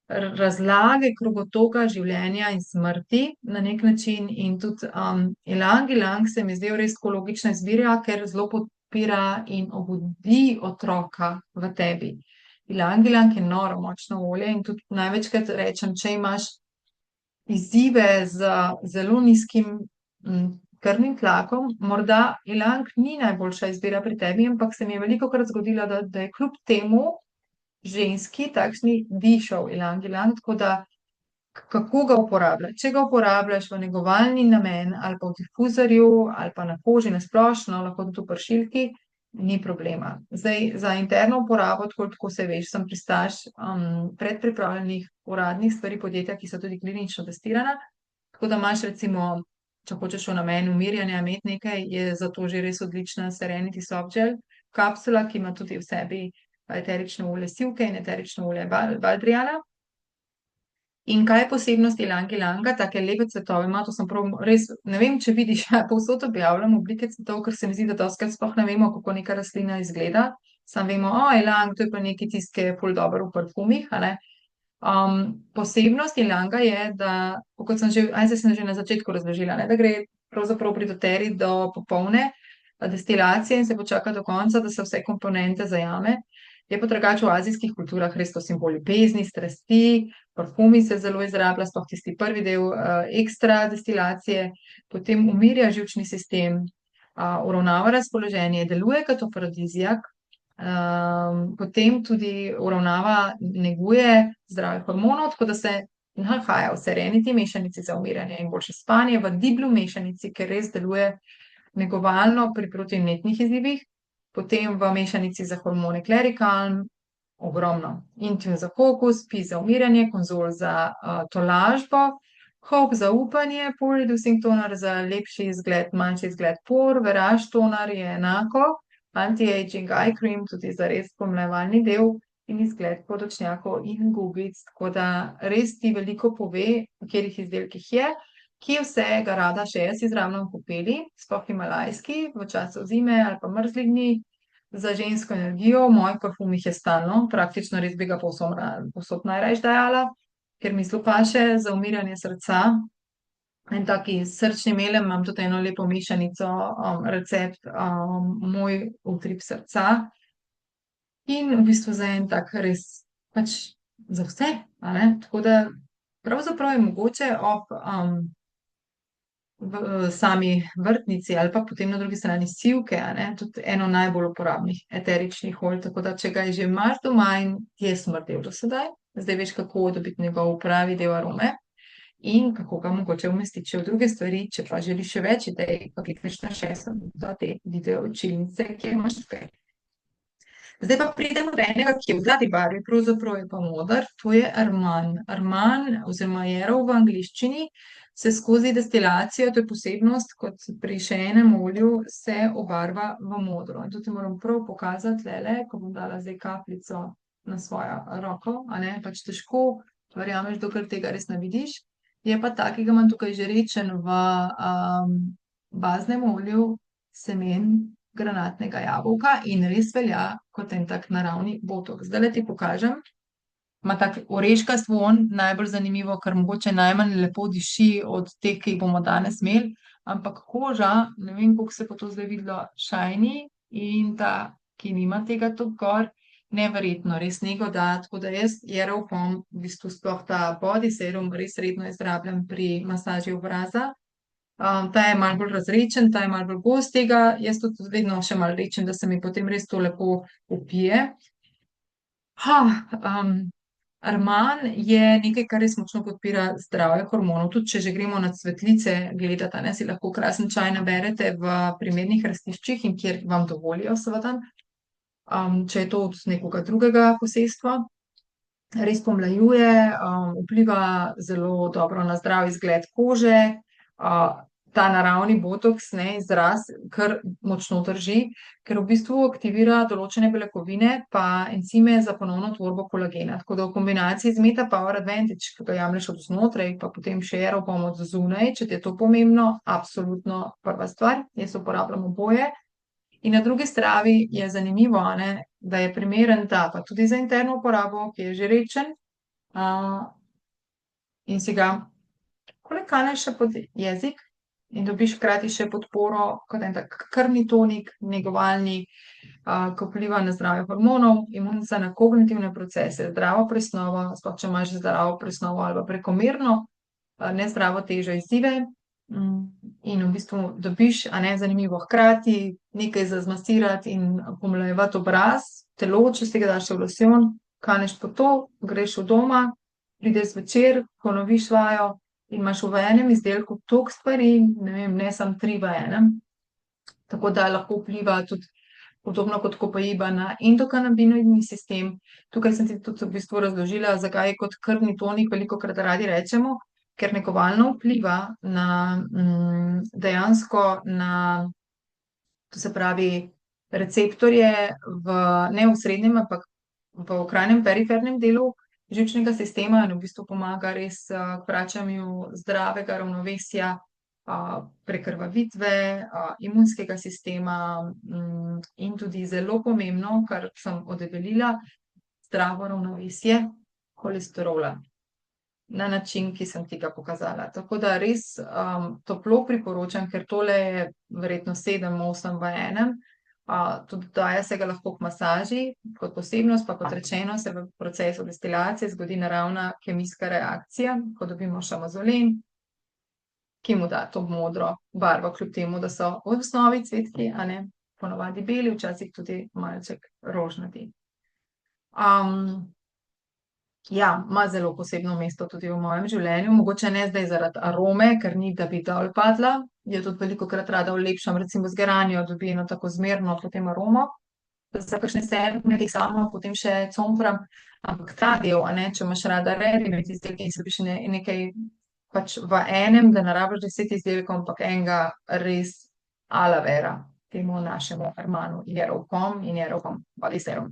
A: razlage krogotoka življenja in smrti na nek način in tudi Ilang Ilang se mi zdel res logična izbira, ker zelo podpira in obudi otroka v tebi. Ilang Ilang je noro močno olje in tudi največkrat rečem, če imaš izzive z zelo nizkim krvnim tlakom, morda Ilang ni najboljša izbira pri tebi, ampak se mi je velikokrat zgodilo, da je kljub temu ženski takšni dišal Ilang Ilang, tako da kako ga uporabljati? Če ga uporabljaš v negovalni namen ali pa v difuzorju ali pa na koži na splošno, lahko tudi v pršilki, ni problema. Zdaj, za interno uporabo, tako se veš, sem pristaš predpripravljenih uradnih stvari podjetja, ki so tudi klinično testirana, tako da imaš recimo, če hočeš v namen umirjanja imeti nekaj, je zato že res odlična Serenity Soft Gel kapsula, ki ima tudi v sebi eterično olje sivke in eterično olje baldrijana. In kaj je posebnost ilang ilanga, take lepe cvetove ima, to sem prav res, ne vem, če vidiš, povsod objavljam oblike cvetov, ker se mi zdi, da doskrat sploh ne vemo, kako neka rastlina izgleda. Sam vemo, ilang, to je pa nekaj tisto, ki je ful dobro v parfumih, a ne. Posebnost ilanga je, da, kot sem že, zdaj sem že na začetku razložila, ne, da gre pravzaprav pri doteri do popolne destilacije in se počaka do konca, da se vse komponente zajame. Je pa drugače v azijskih kulturah res to simbol ljubezni, strasti, parfumi se zelo izrablja, sploh tisti prvi del ekstra destilacije, potem umirja živčni sistem, uravnava razpoloženje, deluje kot afrodiziak, potem tudi uravnava, neguje zdravje hormonov, tako da se nahaja v serenity mešanici za umirjanje in boljše spanje, v deep blue mešanici, ker res deluje negovalno pri protivnetnih izzivih, potem v mešanici za hormone klerikalm, ogromno. Intim za fokus, pi za umirjanje, konzol za tolažbo, hope za upanje, pore reducing toner za lepši izgled, manjši izgled por, veraž toner je enako, anti-aging eye cream tudi za res pomlajevalni del in izgled podočnjakov in gubic, tako da res ti veliko pove, v katerih izdelkih je. Kje vse ga rada še jaz izrabljam v kopeli, sploh himalajski, v času zime ali pa mrzlih dni, za žensko energijo, v mojih parfumih je stalno, praktično res bi ga povsod najrajš dajala, ker mi zelo paše za umirjanje srca. En taki srčni melem, imam tudi eno lepo mešanico, recept, moj utrip srca. In v bistvu za en tak res, pač za vse, a ne, tako da pravzaprav je mogoče ob v sami vrtnici ali pa potem na drugi strani sivke, a ne, tudi eno najbolj uporabnih eteričnih olj, tako da če ga že imaš doma in ti je smrdel do sedaj, zdaj veš, kako dobiti njegov pravi del arome in kako ga mogoče umestiti še v druge stvari, če pa želiš še več idej, pa klikneš na 6 za te video učilnice, kjer imaš tukaj. Zdaj pa pridemo do enega, ki je v zlati barvi, pravzaprav je pa moder, to je Arman. Arman oziroma Yarrow v angleščini se skozi destilacijo, to je posebnost, kot pri še enem olju, se obarva v modro. In to ti moram prav pokazati, tule, ko bom dala zdaj kapljico na svojo roko, a ne, pač težko verjameš, dokler tega res ne vidiš. Je pa ta, ki ga imam tukaj že rečen v baznem olju semen granatnega jabolka in res velja kot en tak naravni botoks. Zdajle ti pokažem. Ima tak oreškast vonj, najbolj zanimivo, ker mogoče najmanj lepo diši od teh, ki jih bomo danes imeli, ampak koža, ne vem, koliko se bo to zdaj videlo, shiny in ta, ki nima tega toliko gor, neverjetno, res nego da, tako da jaz Yarrow Home, v bistvu sploh ta body serum res redno izrabljam pri masaži obraza. Ta je malo bolj razredčen, ta je malo bolj gost tega, jaz tudi vedno še malo rečem, da se mi potem res to lepo vpije. Arman je nekaj, kar res močno podpira zdravje hormonov, tudi če že gremo na cvetlice gledati, ne, si lahko krasen čaj naberete v primernih rastiščih in kjer vam dovolijo, seveda, če je to od nekoga drugega posestva. Res pomlajuje, vpliva zelo dobro na zdrav izgled kože, ta naravni botoks, ne, izraz, kar močno drži, ker v bistvu aktivira določene beljakovine pa encime za ponovno tvorbo kolagena. Tako da v kombinaciji z Meta Power Advantage, ki ga jemlješ od znotraj, pa potem še Yarrow Home od zunaj, če ti je to pomembno, absolutno prva stvar, jaz uporabljam oboje. In na drugi strani je zanimivo, a ne, da je primeren ta, pa tudi za interno uporabo, ki je že rečen, in si ga takole kaneš še pod jezik in dobiš hkrati še podporo kot en tak krvni tonik, negovalni, ki vpliva na zdravje hormonov, imunica na kognitivne procese, zdravo presnovo, sploh če imaš zdravo presnovo ali pa prekomerno, nezdravo težo izzive, in v bistvu dobiš, a ne, zanimivo, hkrati nekaj za zmasirati in pomlajevati obraz, telo, če si ga daš v losjon, kaneš pod to, greš v doma, prideš zvečer, ponoviš vajo in imaš v enem izdelku toliko stvari, ne vem, ne samo 3 v enem, tako da lahko vpliva tudi podobno kot kopaiba na endokanabinoidni sistem. Tukaj sem ti tudi v bistvu razložila, zakaj kot krvni tonik velikokrat radi rečemo, ker negovalno vpliva na dejansko na, to se pravi, receptorje ne v srednjem, ampak v okrajnem perifernem delu živčnega sistema in v bistvu pomaga res k vračanju zdravega ravnovesja, prekrvavitve, imunskega sistema, in tudi zelo pomembno, kar sem odebelila, zdravo ravnovesje holesterola na način, ki sem ti ga pokazala. Tako da res toplo priporočam, ker tole je verjetno 7-8 v enem. Tudi daje se ga lahko k masaži, kot posebnost, pa kot rečeno, se v procesu destilacije zgodi naravna kemijska reakcija, ko dobimo šamazolen, ki mu da to modro barvo, kljub temu, da so v osnovi cvetki, a ne, ponavadi beli, včasih tudi malček rožnati. Ja, ima zelo posebno mesto tudi v mojem življenju, mogoče ne zdaj zaradi arome, ker ni, da bi dol padla, jo tudi velikokrat rada olepšam, recimo z geranjo dobi eno tako zmerno potem aromo, za kakšne sebe samo potem še compram, ampak ta del, a ne, če imaš rada ready-made izdelke in se dobiš nekaj pač v enem, da ne rabiš 10 izdelkov, ampak enega res aloe vera, temu našemu Armanu Jerovcom in Jerovcom body serum.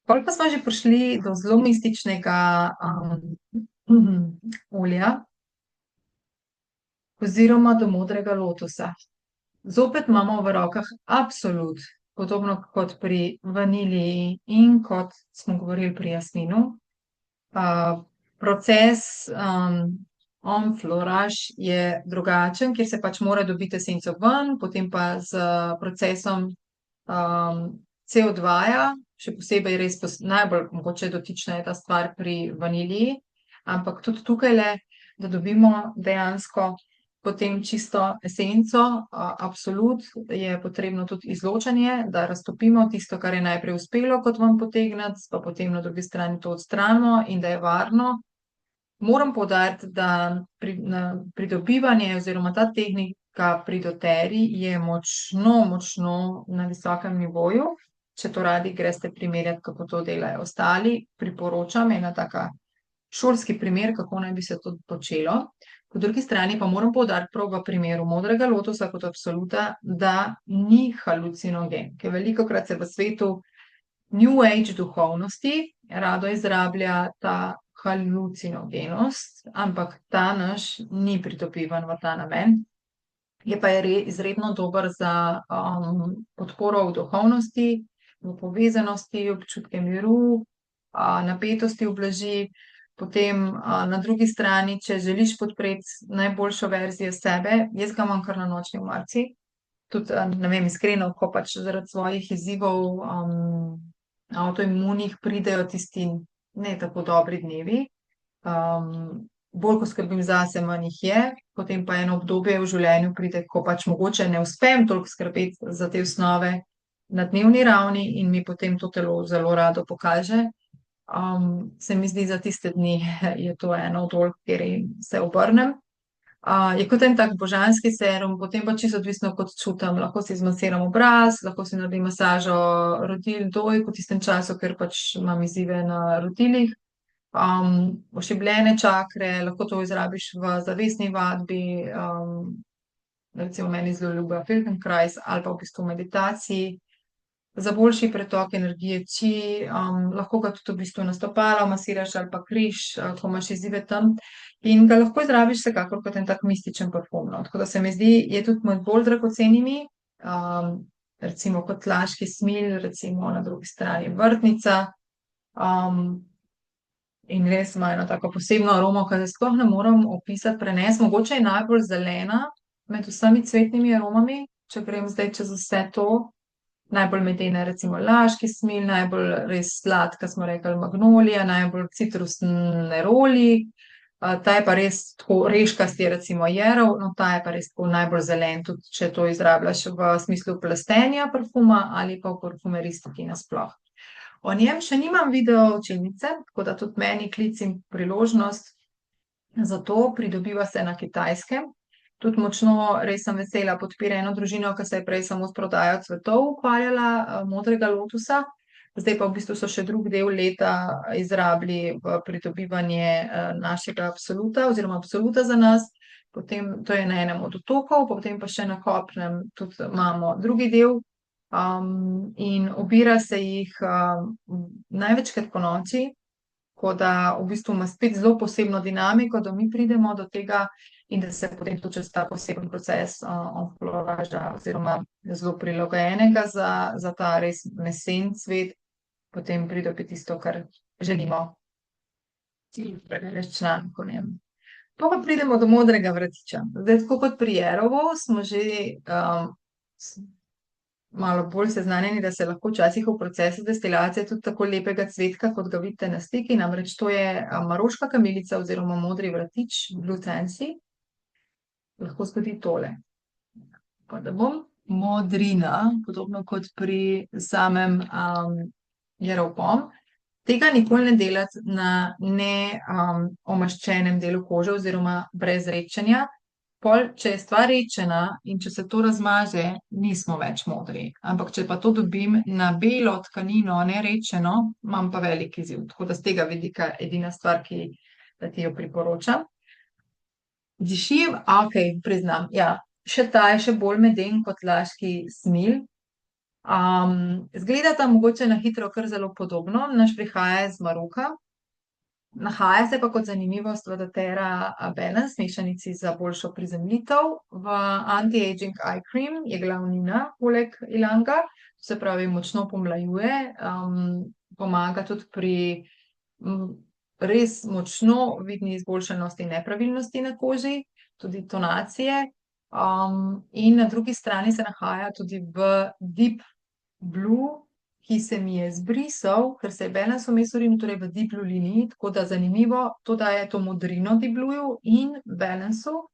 A: Pol pa smo že prišli do zelo mističnega olja oziroma do modrega lotosa. Zopet imamo v rokah absolut, podobno kot pri vaniliji in kot smo govorili pri jasminu. Proces enfleurage je drugačen, kjer se pač mora dobiti esenco ven, potem pa s procesom CO2-ja, še posebej res najbolj mogoče dotična je ta stvar pri vaniliji, ampak tudi tukajle, da dobimo dejansko potem čisto esenco, absolut je potrebno tudi izločanje, da raztopimo tisto, kar je najprej uspelo kot ven potegniti, pa potem na drugi strani to odstranimo in da je varno. Moram poudariti, da pridobivanje oziroma ta tehnika pri doTERRI je močno na visokem nivoju. Če to radi greste primerjati, kako to delajo ostali, priporočam, ena taka šolski primer, kako naj bi se to počelo. Po drugi strani pa moram poudariti prav v primeru modrega lotosa kot absoluta, da ni halucinogen, ker velikokrat se v svetu New Age duhovnosti rado izrablja ta halucinogenost, ampak ta naš ni pridobivan v ta namen. Je pa izredno dober za podporo v duhovnosti, v povezanosti, občutke miru, napetosti ublaži. Potem na drugi strani, če želiš podpreti najboljšo verzijo sebe, jaz ga imam kar na nočni omarici. Tudi, ne vem, iskreno, ko pač zaradi svojih izzivov avtoimunih pridejo tisti ne tako dobri dnevi. Bolj, ko skrbim zase, manj jih je. Potem pa eno obdobje v življenju pride, ko pač mogoče ne uspem toliko skrbeti za te osnove na dnevni ravni in mi potem to telo zelo rado pokaže. Se mi zdi, za tiste dni je to eno od olj, kjer se obrnem. Je kot en tak božanski serum, potem pa čisto odvisno, kot čutim. Lahko si zmasiram obraz, lahko si naredim masažo rodil, dojk v tistem času, ker pač imam izzive na rodilih. Ošibljene čakre, lahko to izrabiš v zavesni vadbi, recimo meni zelo ljubijo Feldenkrais ali pa v bistvu meditaciji. Za boljši pretok energije či, lahko ga tudi v bistvu na stopalo masiraš ali pa križ, ko imaš izzive tam. In ga lahko izrabiš vsekakor kot en tak mističen parfum, no. Tako da se mi zdi, je tudi med bolj dragocenimi, recimo kot laški smilj, recimo na drugi strani vrtnica. In res ima eno tako posebno aromo, ki jo sploh ne morem opisati, prenesti. Mogoče je najbolj zelena med vsemi cvetnimi aromami, če grem zdaj čez vse to. Najbolj medena je recimo laški smilj, najbolj res sladka, smo rekli, magnolija, najbolj citrusni neroli. Ta je pa res tako reškast je recimo jerov, no, ta je pa res tako najbolj zelen, tudi če to izrabljaš v smislu plastenja parfuma ali pa v parfumeristiki nasploh. O njem še nimam video učilnice, tako da tudi meni klic in priložnost za to pridobiva se na Kitajskem. Tudi močno, res sem vesela, podpira eno družino, ki se je prej samo s prodajo cvetov ukvarjala, modrega lotosa. Zdaj pa v bistvu so še drug del leta izrabili v pridobivanje našega absoluta oziroma absoluta za nas. Potem to je na enem od otokov, potem pa še na Kopnem tudi imamo drugi del. In obira se jih največkrat ponoči, tako da v bistvu ima spet zelo posebno dinamiko, da mi pridemo do tega in da se potem tudi čez ta poseben proces onfloraža oziroma zelo prilagojenega za ta res mesen cvet, potem pride opet tisto, kar želimo. Rečna, ko ne. Pa pridemo do modrega vrtiča. Zdaj, tako kot pri Jerovu, smo že malo bolj seznanjeni, da se lahko včasih v procesu destilacije tudi tako lepega cvetka, kot ga vidite na sliki, namreč to je maroška kamilica oziroma modri vrtič, Blue Tansy, lahko zgodi tole. Pa da bom modrina, podobno kot pri samem Jerov pom. Tega nikoli ne delati na omaščenem delu kože oziroma brez redčenja. Pol, če je stvar redčena in če se to razmaže, nismo več modri. Ampak če pa to dobim na belo tkanino, neredčeno, imam pa velik izziv. Tako da z tega vidika edina stvar, ki da ti jo priporočam. Diši, okej, priznam, ja, še ta je še bolj meden kot laški smil. Zgledata mogoče na hitro kar zelo podobno, naš prihaja iz Maroka. Nahaja se pa kot zanimivost v doTERRA Balance mešanici za boljšo prizemljitev. V Anti-Aging Eye Cream je glavnina poleg ilanga, se pravi močno pomlajuje, pomaga tudi pri res močno vidni izboljšanosti nepravilnosti na koži, tudi tonacije. In na drugi strani se nahaja tudi v Deep Blue, ki se mi je zbrisal, ker se je Balance vmes urinil, torej v Deep Blue liniji, tako da zanimivo, to daje to modrino Deep Blueju in Balanceu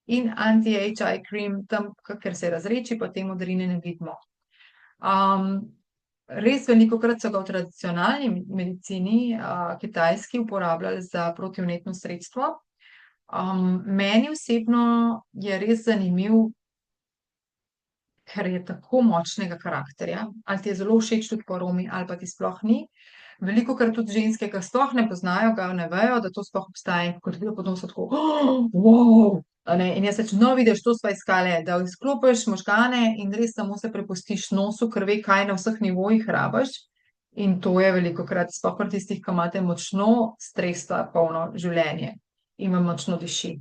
A: in Anti-Age Eye Cream, tam, ker se razreči, pa te modrine ne vidimo. Res velikokrat so ga v tradicionalni medicini kitajski uporabljali za protivnetno sredstvo. Meni osebno je res zanimiv, ker je tako močnega karakterja, ali ti je zelo všeč tudi po aromi, ali pa ti sploh ni. Velikokrat tudi ženske, ki sploh ne poznajo, ga ne vejo, da to sploh obstaja, in kot vidijo pod nosom tako, wow, in jaz rečem, no, vidiš, to sva iskale, da izklopiš možgane in res samo se prepustiš nosu, ker ve, kaj na vseh nivojih rabiš. In to je velikokrat, sploh pri tistih, ki imate močno stresno polno življenje in vam močno diši.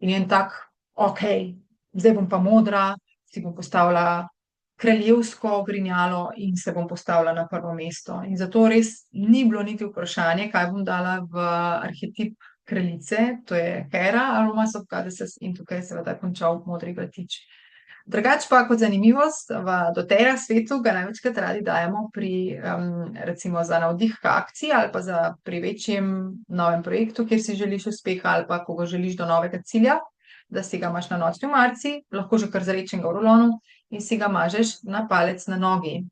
A: In je en tak, okej, zdaj bom pa modra, si bom postavila kraljevsko ogrinjalo in se bom postavila na prvo mesto. In zato res ni bilo niti vprašanje, kaj bom dala v arhetip kraljice, to je Hera, Aromas of Goddesses, in tukaj je seveda končal modri vrtič. Drugače pa kot zanimivost, v doTERRA svetu ga največkrat radi dajemo pri, recimo za navdih k akciji ali pa pri večjem novem projektu, kjer si želiš uspeha ali pa ko ga želiš do novega cilja, da si ga imaš na nočni omarici, lahko že kar zarečenega v rulonu, in si ga mažeš na palec na nogi.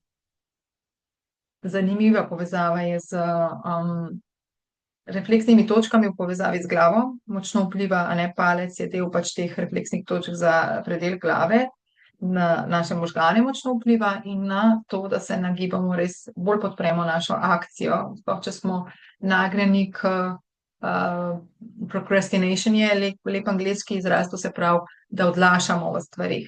A: Zanimiva povezava je z refleksnimi točkami v povezavi z glavo. Močno vpliva, a ne, palec je del pač teh refleksnih točk za predel glave, na naše možgane močno vpliva in na to, da se nagibamo, res bolj podpremo našo akcijo. Sploh, če smo nagnjeni k procrastination je lep angleški izraz, to se pravi, da odlašamo v stvarih.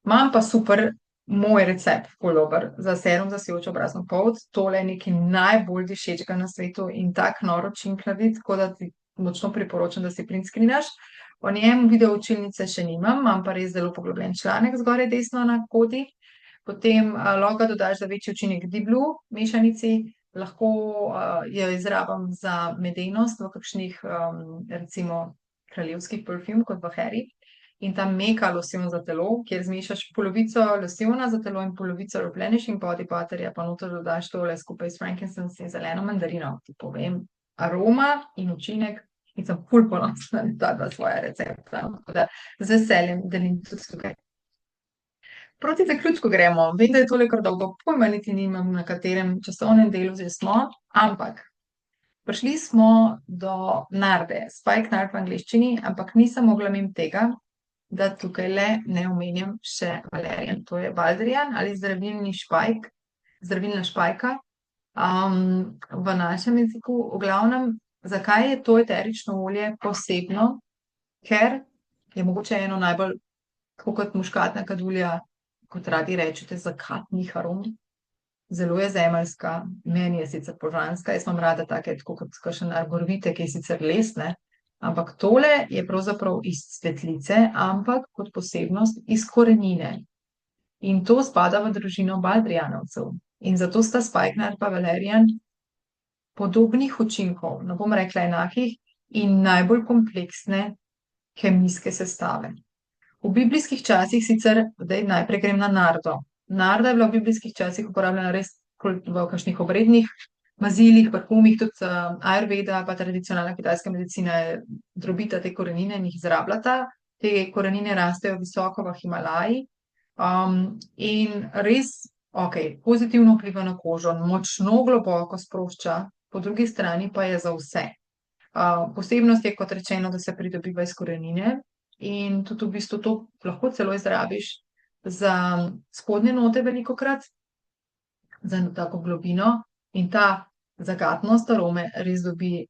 A: Imam pa super moj recept, ful dober, za serum za sijočo obrazno polt. Tole je nekaj najbolj dišečega na svetu in tak noro činklavit, tako da ti močno priporočam, da si print screenaš. O njem video učilnice še nimam, imam pa res zelo poglobljen članek zgoraj desno na kodi. Potem lahko dodaš za večji učinek Deep Blue mešanici, lahko jo izrabim za medenost v kakšnih, recimo, kraljevskih parfum, kot v Heri. In ta meka losion za telo, kjer zmešaš polovico losiona za telo in polovico replenishing body butterja, pa noter dodaš tole skupaj s frankincense in zeleno mandarino. Ti povem, aroma in učinek, in sem ful ponosna na ta dva svoja recepta. Tako da z veseljem delim tudi tukaj. Proti zaključku gremo. Vem, da je tole kar dolgo, pojma niti nimam, na katerem časovnem delu že smo, ampak prišli smo do narde, spike nard v angleščini, ampak nisem mogla mimo tega, da tukaj le ne omenjam še valerijan. To je baldrijan ali zdravilni špajk, zdravilna špajka. V našem jeziku, v glavnem, zakaj je to eterično olje posebno? Ker je mogoče eno najbolj, tako kot muškatna kadulja, kot radi rečete, zakatnih arom. zelo je zemeljska, meni je sicer požanska, jaz imam rada take, tako kot kakšen arborvite, ki je sicer lesne, ampak tole je pravzaprav iz cvetlice, ampak kot posebnost iz korenine. In to spada v družino baldrijanovcev. In zato sta Spikenard pa valerijan podobnih učinkov, ne bom rekla enakih, in najbolj kompleksne kemijske sestave. V biblijskih časih sicer, zdaj najprej grem na nardo. Narda je bila v biblijskih časih uporabljena res v kakšnih obrednih mazilih, parfumih, tudi Ayurveda, pa tradicionalna kitajska medicina je drobita te korenine in jih izrabljata. Te korenine rastejo visoko v Himalaji, in res, pozitivno vpliva na kožo, močno globoko sprošča, po drugi strani pa je za vse. Posebnost je, kot rečeno, da se pridobiva iz korenine in tudi v bistvu to lahko celo izrabiš za spodnje note velikokrat, za eno tako globino in ta zagatnost arome res dobi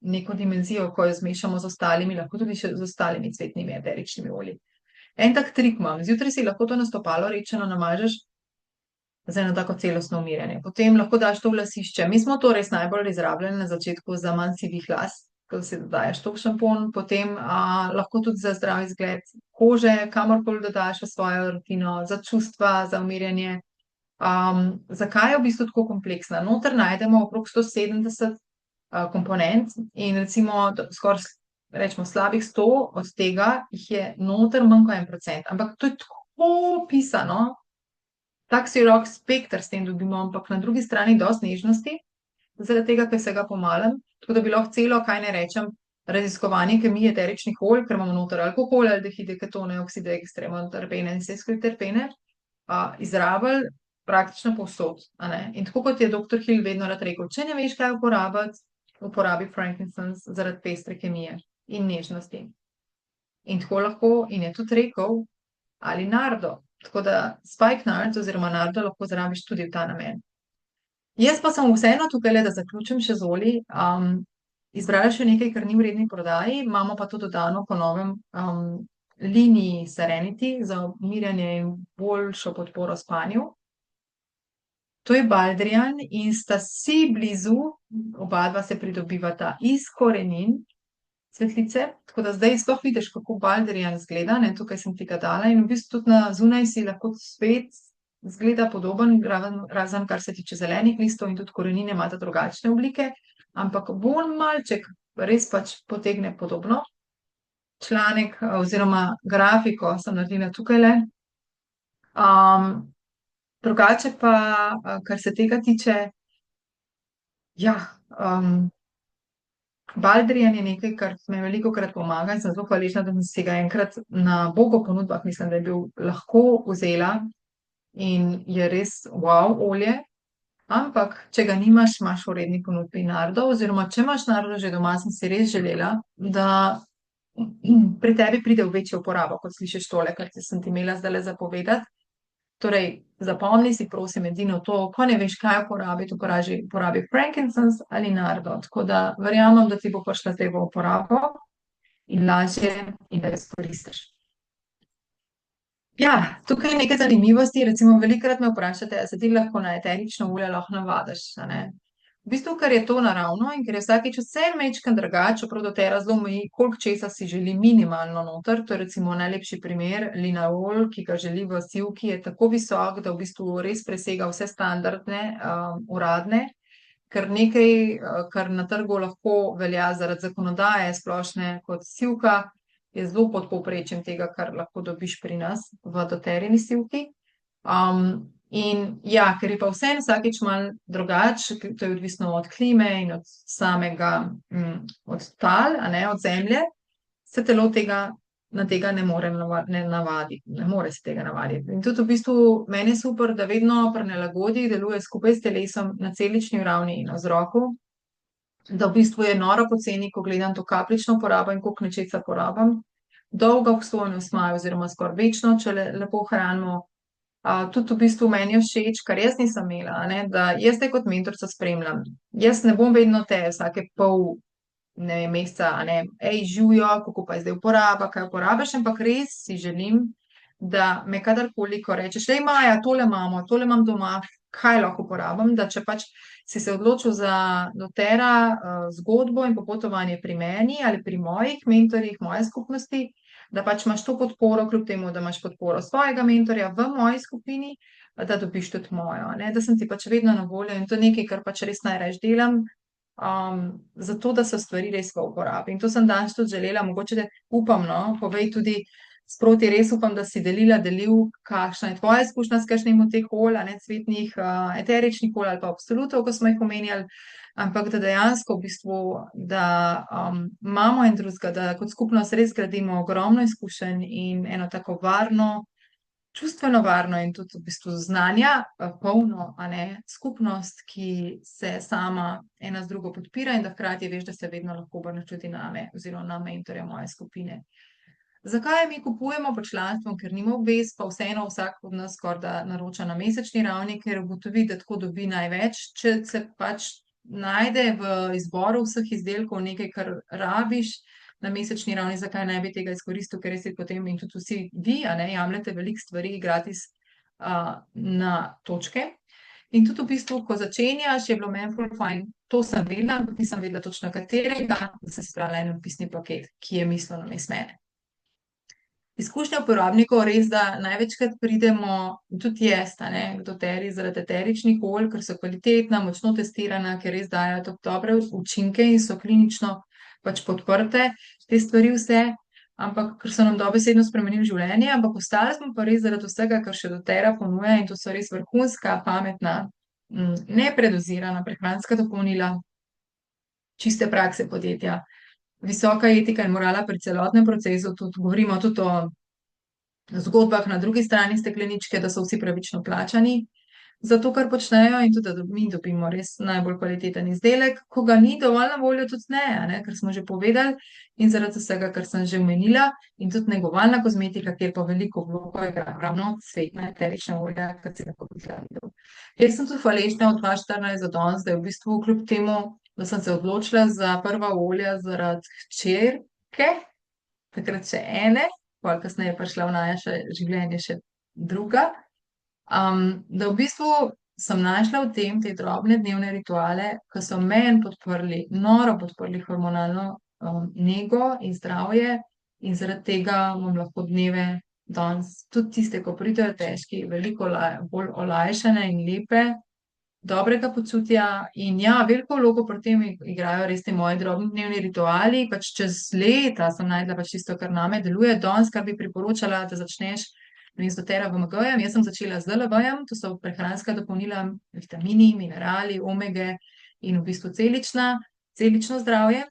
A: neko dimenzijo, ko jo zmešamo z ostalimi, lahko tudi še z ostalimi cvetnimi eteričnimi olji. En tak trik imam, zjutraj si lahko to na stopalo rečeno namažeš za eno tako celostno umirjanje. Potem lahko daš to v lasišče. Mi smo to res najbolj izrabljali na začetku za manj sivih las, ko si dodajaš to v šampon, potem lahko tudi za zdrav izgled kože, kamorkoli dodaš v svojo rutino, za čustva, za umirjanje. Zakaj je v bistvu tako kompleksna? Noter najdemo okrog 170 komponent in recimo skoraj, rečemo, slabih 100 od tega jih je noter manj kot 1%. Ampak to je tako pisano, tak širok spekter s tem dobimo, ampak na drugi strani dosti nežnosti, zaradi tega, ker se ga pomalem, tako da bi lahko celo, kaj ne rečem, raziskovanje kemije eteričnih olj, ker imamo noter alkohol, aldehide, ketone, okside, ekstremne terpene in seskviterpene, izrabili praktično povsod. In tako kot je dr. Hill vedno rad rekel, če ne veš, kaj uporabiti, uporabi frankincense zaradi pestre kemije in nežnosti. In tako lahko, in je tudi rekel, ali nardo. Tako da spikenard oziroma nardo lahko zrabiš tudi v ta namen. Jaz pa sem vseeno tukaj, da zaključim še z olji, izbrala še nekaj, kar ni v redni prodaji, imamo pa to dodano po novem liniji Serenity za umirjanje in boljšo podporo spanju. To je baldrijan in sta si blizu, oba dva se pridobivata iz korenin cvetlice, tako da zdaj sploh vidiš, kako baldrijan zgleda, tukaj sem ti ga dala in v bistvu tudi na zunaj si lahko spet zgleda podoben, razen kar se tiče zelenih listov in tudi korenine imata drugačne oblike, ampak bolj malček res pač potegne podobno. Članek oziroma grafiko sem naredila tukajle. Drugače pa, kar se tega tiče, baldrijan je nekaj, kar me velikokrat pomaga in sem zelo hvaležna, da sem si ga enkrat na Bogo ponudbah, mislim, da je bil, lahko vzela in je res olje, ampak če ga nimaš, imaš v redni ponudbi nardo, oziroma če imaš nardo že doma, sem si res želela, da pri tebi pride v večjo uporabo, kot slišiš tole, kar sem ti imela zdajle zapovedati. Torej, zapomni si, prosim, edino to, ko ne veš, kaj uporabiti, uporabi frankincense ali nardo. Tako da verjamem, da ti bo prišla zdaj v uporabo in lažje in da jo izkoristiš. Tukaj je nekaj zanimivosti, recimo velikokrat me vprašate, a se ti lahko na eterično olje lahko navadiš, V bistvu, ker je to naravno in ker je vsakič vse majčkeno drugače, čeprav dotera zelo omeji, koliko česa si želi minimalno noter, to je recimo najlepši primer, linalol, ki ga želi v sivki, je tako visok, da v bistvu res presega vse standardne, uradne, ker nekaj, kar na trgu lahko velja zaradi zakonodaje splošne kot sivka, je zelo pod povprečjem tega, kar lahko dobiš pri nas v doterjeni sivki. Ker je pa vseeno vsakič malo drugače, to je odvisno od klime in od samega, od tal, od zemlje, se telo na tega ne more navaditi, ne more se tega navaditi. In tudi v bistvu meni je super, da vedno pri nelagodjih deluje skupaj s telesom na celični ravni in na vzroku, da v bistvu je noro poceni, ko gledam to kapljično porabo in koliko nečesa porabim, dolga obstojnost imajo oziroma skoraj večno, če lepo hranimo. Tudi v bistvu meni je všeč, kar jaz nisem imela, da jaz te kot mentorica spremljam. Jaz ne bom vedno te vsake pol meseca, Žujo, kako pa je zdaj uporaba, kaj uporabiš, ampak res si želim, da me kadarkoli, ko rečeš, Maja, tole imamo, tole imam doma, kaj lahko uporabim, da če pač si se odločil za doTERRA, zgodbo in popotovanje pri meni ali pri mojih mentorjih, moje skupnosti, da pač imaš to podporo, kljub temu, da imaš podporo svojega mentorja v moji skupini, da dobiš tudi mojo, ne, da sem ti pač vedno na voljo in to je nekaj, kar pač res najrajši delam, zato, da so stvari res v uporabi. In to sem danes tudi želela, mogoče te upam, no, povej tudi sproti, res upam, da si delil, kakšna je tvoja izkušnja s kakšnim od teh olj, a ne, cvetnih, eteričnih olj ali pa absolutov, ko smo jih omenjali, ampak da dejansko v bistvu, da, imamo en drugega, da kot skupnost res gradimo ogromno izkušenj in eno tako varno, čustveno varno in tudi v bistvu znanja, polno, a ne, skupnost, ki se sama ena z drugo podpira in da hkrati veš, da se vedno lahko obrneš tudi name oziroma na mentorja moje skupine. Zakaj mi kupujemo pod članstvom? Ker nima obvez, pa vseeno vsak od nas skorajda naroča na mesečni ravni, ker ugotovi, da tako dobi največ, če se pač najde v izboru vseh izdelkov nekaj, kar rabiš na mesečni ravni, zakaj ne bi tega izkoristil, ker si potem in tudi vsi vi, a ne, jemljete veliko stvari gratis, na točke. In tudi v bistvu, ko začenjaš, je bilo meni ful fajn, to sem vedela, ampak nisem vedela točno katerega, da sem si izbrala en opisni paket, ki je mislil namesto mene. Izkušnja uporabnikov res, da največkrat pridemo, tudi jaz, a ne, k doTERRI zaradi eteričnih olj, ker so kvalitetna, močno testirana, ker res dajejo tako dobre učinke in so klinično pač podprte, te stvari vse, ampak ker so nam dobesedno spremenili življenje, ampak ostali smo pa res zaradi vsega, kar še doTERRA ponuja in to so res vrhunska, pametna, nepredozirana prehranska dopolnila, čiste prakse podjetja, visoka etika in morala pri celotnem procesu, tudi govorimo tudi o zgodbah na drugi strani stekleničke, da so vsi pravično plačani za to, kar počnejo in tudi, da mi dobimo res najbolj kvaliteten izdelek, ko ga ni dovolj na voljo, tudi ne, a ne, ker smo že povedali in zaradi vsega, kar sem že omenila, in tudi negovalna kozmetika, kjer pa veliko vlogo igra ravno cvetna eterična olja, kot si lahko videl. Jaz sem tudi hvaležna od 2014 do danes, da je v bistvu kljub temu, da sem se odločila za prva olja zaradi hčerke, takrat še ene, pol kasneje pa šla v naše življenje še druga, da v bistvu sem našla v tem te drobne dnevne rituale, ki so meni podprli, noro podprli hormonalno, nego in zdravje in zaradi tega imam lahko dneve danes, tudi tiste, ko pridejo težki, veliko bolj olajšane in lepe, dobrega počutja in ja, veliko vlogo pri tem igrajo res ti moji drobni dnevni rituali, pač čez leta sem našla pač tisto, kar name deluje, danes, kar bi priporočala, da začneš z doTERRA VMG-jem, jaz sem začela z LLV-jem, to so prehranska dopolnila, vitamini, minerali, omege in v bistvu celično zdravje.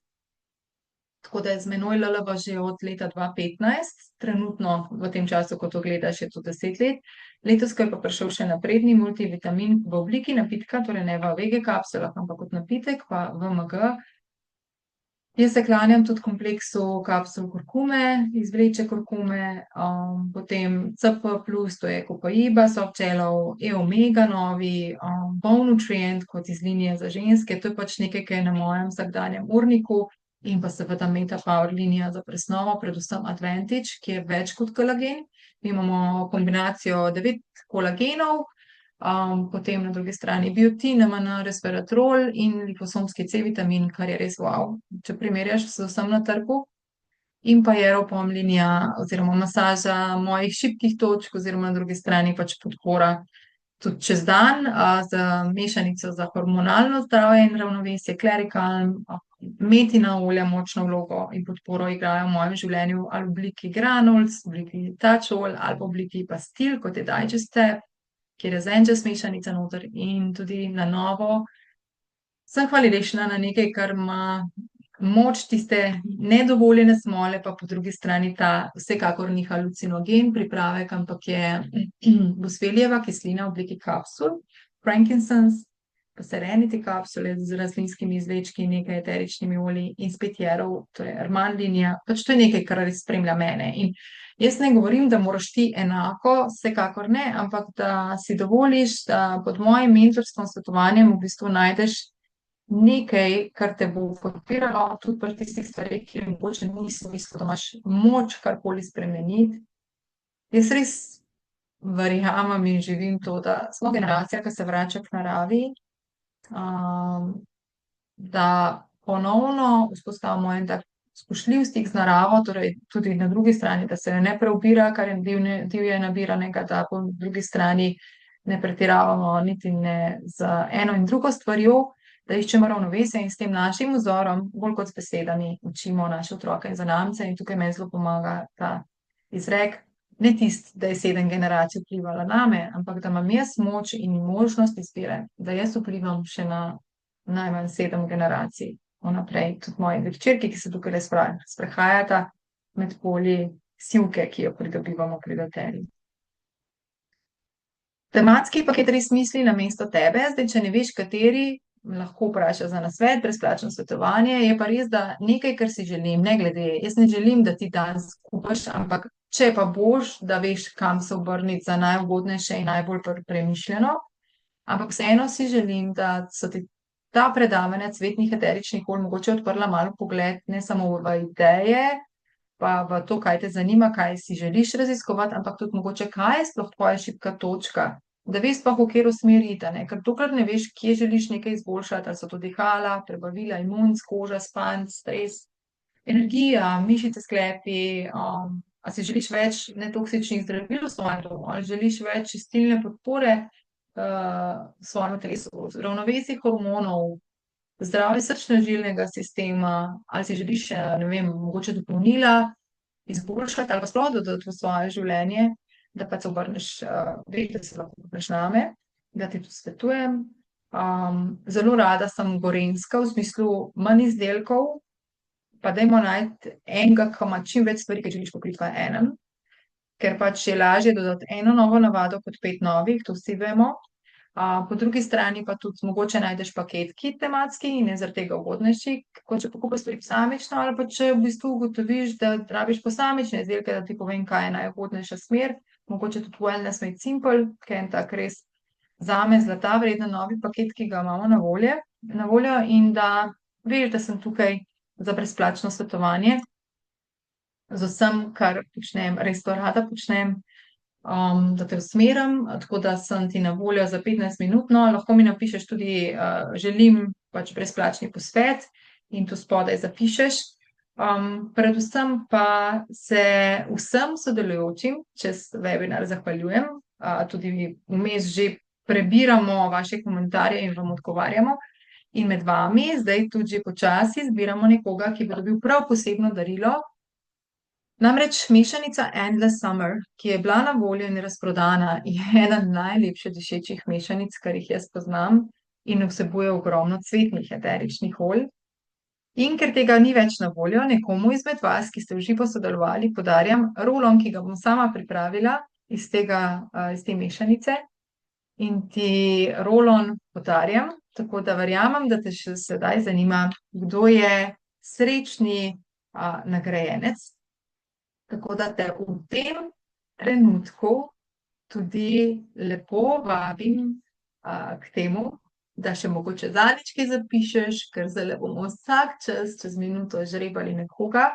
A: Tako da je z menoj LLV že od leta 2015, trenutno v tem času, ko to gledaš, je to 10 let. Letos, ko je pa prišel še napredni multivitamin v obliki napitka, torej ne v VG kapsulah, ampak kot napitek, pa VMG. Jaz se klanjam tudi kompleksu kapsul kurkume, iz vreče kurkume, potem CP+, to je Copaiba, Softgelov, E-omega novi, Bone-nutrient kot iz linije za ženske, to je pač nekaj, kar je na mojem vsakdanjem urniku, in pa seveda Metapower linija za presnovo, predvsem Advantage, ki je več kot kolagen. Mi imamo kombinacijo 9 kolagenov, potem na drugi strani biotin, MN, resveratrol in liposomski C-vitamin, kar je res wow, če primerjaš z vsem na trgu. In pa Aeropom linija oziroma masaža mojih šibkih točk oziroma na drugi strani pač podpora tudi čez dan, z mešanico za hormonalno zdravje in ravnovesje, Clarical, metina olja močno vlogo in podporo igrajo v mojem življenju ali v obliki granules, v obliki touch olj ali v obliki pastil, kot je Digestep, kjer je Zenjust mešanica noter in tudi na novo sem hvaležna na nekaj, kar ima moč tiste nedovoljene smole, pa po drugi strani ta vsekakor ni halucinogen pripravek, ampak je bosvelijeva kislina v obliki kapsul, frankincense, pa serenity kapsule z rastlinskimi izvlečki, nekaj eteričnimi olji in spet Jerov, to je Armand linija, pač to je nekaj, kar res spremlja mene. In jaz ne govorim, da moraš ti enako, vsekakor ne, ampak da si dovoliš, da pod mojim mentorstvom, svetovanjem v bistvu najdeš nekaj, kar te bo podpiralo tudi pri tistih stvareh, kjer mogoče nisi mislil, da imaš moč karkoli spremeniti. Jaz res verjamem in živim to, da smo generacija, ki se vrača k naravi, um, da ponovno vzpostavimo en tak spoštljiv stik z naravo, torej tudi na drugi strani, da se ne preubira, kar je divje nabiranega, da po drugi strani ne pretiravamo niti ne z eno in drugo stvarjo, da iščemo ravnovesje in s tem našim vzorom, bolj kot s besedami, učimo naše otroke in zanamce. In tukaj meni zelo pomaga ta izrek, ne tisti, da je 7 generacij vplivala name, ampak da imam jaz moč in možnost izbire, da jaz vplivam še na najmanj 7 generacij vnaprej. Tudi moji dve hčerki, ki se tukaj le sprehajata med polji sivke, ki jo pridobivamo pri doterju. Tematski paket res misli namesto tebe, zdaj, če ne veš, kateri, lahko vprašaš za nasvet, brezplačno svetovanje. Je pa res, da nekaj, kar si želim, ne glede, jaz ne želim, da ti dan skupaš, ampak če pa boš, da veš, kam se obrniti za najugodnejše in najbolj premišljeno. Ampak vseeno si želim, da so ti ta predavanja cvetnih eteričnih olj mogoče odprla malo pogled, ne samo v ideje, pa v to, kaj te zanima, kaj si želiš raziskovati, ampak tudi mogoče, kaj je sploh tvoja šibka točka, da veš sploh, v katero smer iti, ne? Ker dokler ne veš, kje želiš nekaj izboljšati, ali so to dihala, prebavila, imunc, koža, spanc, stres, energija, mišice, sklepi, ali si želiš več netoksičnih zdravil v svojem domu, ali želiš več čistilne podpore svojemu telesu, ravnovesje hormonov, zdravje srčno-žilnega sistema, ali si želiš, ne vem, mogoče dopolnila izboljšati ali pa sploh dodati v svoje življenje, da pa se obrneš, veš, da se lahko obrneš name, da ti to svetujem. Zelo rada sem gorenjska v smislu manj izdelkov, pa dajmo najti enega, ki ima čim več stvari, ki želiš pokriti v enem, ker pač je lažje dodati eno novo navado kot 5 novih, to vsi vemo. Po drugi strani pa tudi mogoče najdeš paket, ki je tematski in je zaradi tega ugodnejši, kot če pokupiš stvari posamično, ali pa če v bistvu ugotoviš, da rabiš posamične izdelke, da ti povem, kaj je najugodnejša smer, mogoče tudi wellness made simple, ki je en tak res zame zlata vreden novi paket, ki ga imamo na voljo in da veš, da sem tukaj za brezplačno svetovanje z vsem, kar počnem, res to rada počnem. Da te usmerim, tako da sem ti na voljo za 15 minut. Lahko mi napišeš tudi, želim pač brezplačni posvet in tu spodaj zapišeš. Predvsem pa se vsem sodelujočim čez webinar zahvaljujem. Tudi vmes že prebiramo vaše komentarje in vam odgovarjamo. In med vami zdaj tudi že počasi zbiramo nekoga, ki bo dobil prav posebno darilo. Namreč mešanica Endless Summer, ki je bila na voljo in razprodana, je ena najlepše dišečih mešanic, kar jih jaz poznam, in vsebuje ogromno cvetnih eteričnih olj. In ker tega ni več na voljo, nekomu izmed vas, ki ste v živo sodelovali, podarjam rulon, ki ga bom sama pripravila iz te mešanice. In ti rulon podarjam, tako da verjamem, da te še sedaj zanima, kdo je srečni nagrajenec. Tako da te v tem trenutku tudi lepo vabim k temu, da še mogoče zadnjič kaj zapišeš, ker zdajle bomo vsak čas čez minuto žrebali nekoga.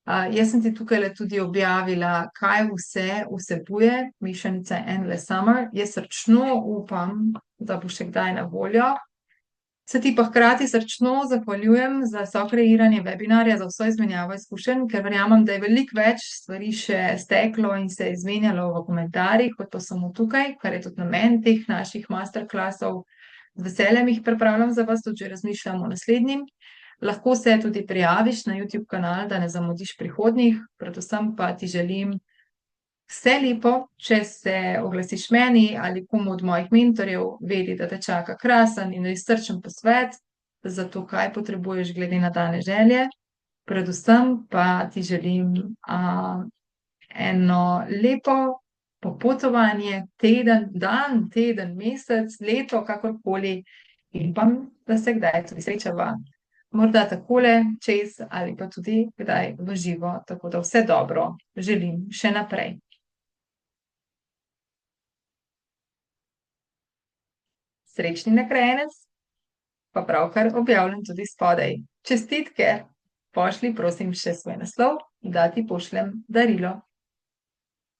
A: Jaz sem ti tukajle tudi objavila, kaj vse vsebuje mešanica Endless Summer. Jaz srčno upam, da bo še kdaj na voljo. Se ti pa hkrati srčno zahvaljujem za sokreiranje webinarja, za vso izmenjavo izkušenj, ker verjamem, da je veliko več stvari še steklo in se izmenjalo v komentarjih, kot pa samo tukaj, kar je tudi namen teh naših masterclassov. Z veseljem jih pripravljam za vas, tudi že razmišljam o naslednjim. Lahko se tudi prijaviš na YouTube kanal, da ne zamudiš prihodnjih, predvsem pa ti želim vse lepo, če se oglasiš meni ali komu od mojih mentorjev, vedi, da te čaka krasen in res srčen posvet za to, kaj potrebuješ glede na dane želje. Predvsem pa ti želim eno lepo popotovanje, dan, teden, mesec, leto, kakorkoli, in upam, da se kdaj tudi srečava. Morda takole čez ali pa tudi kdaj v živo, tako da vse dobro želim še naprej. Srečni nagrajenec, pa pravkar objavljen tudi spodaj. Čestitke, pošli prosim še svoj naslov, da ti pošljem darilo.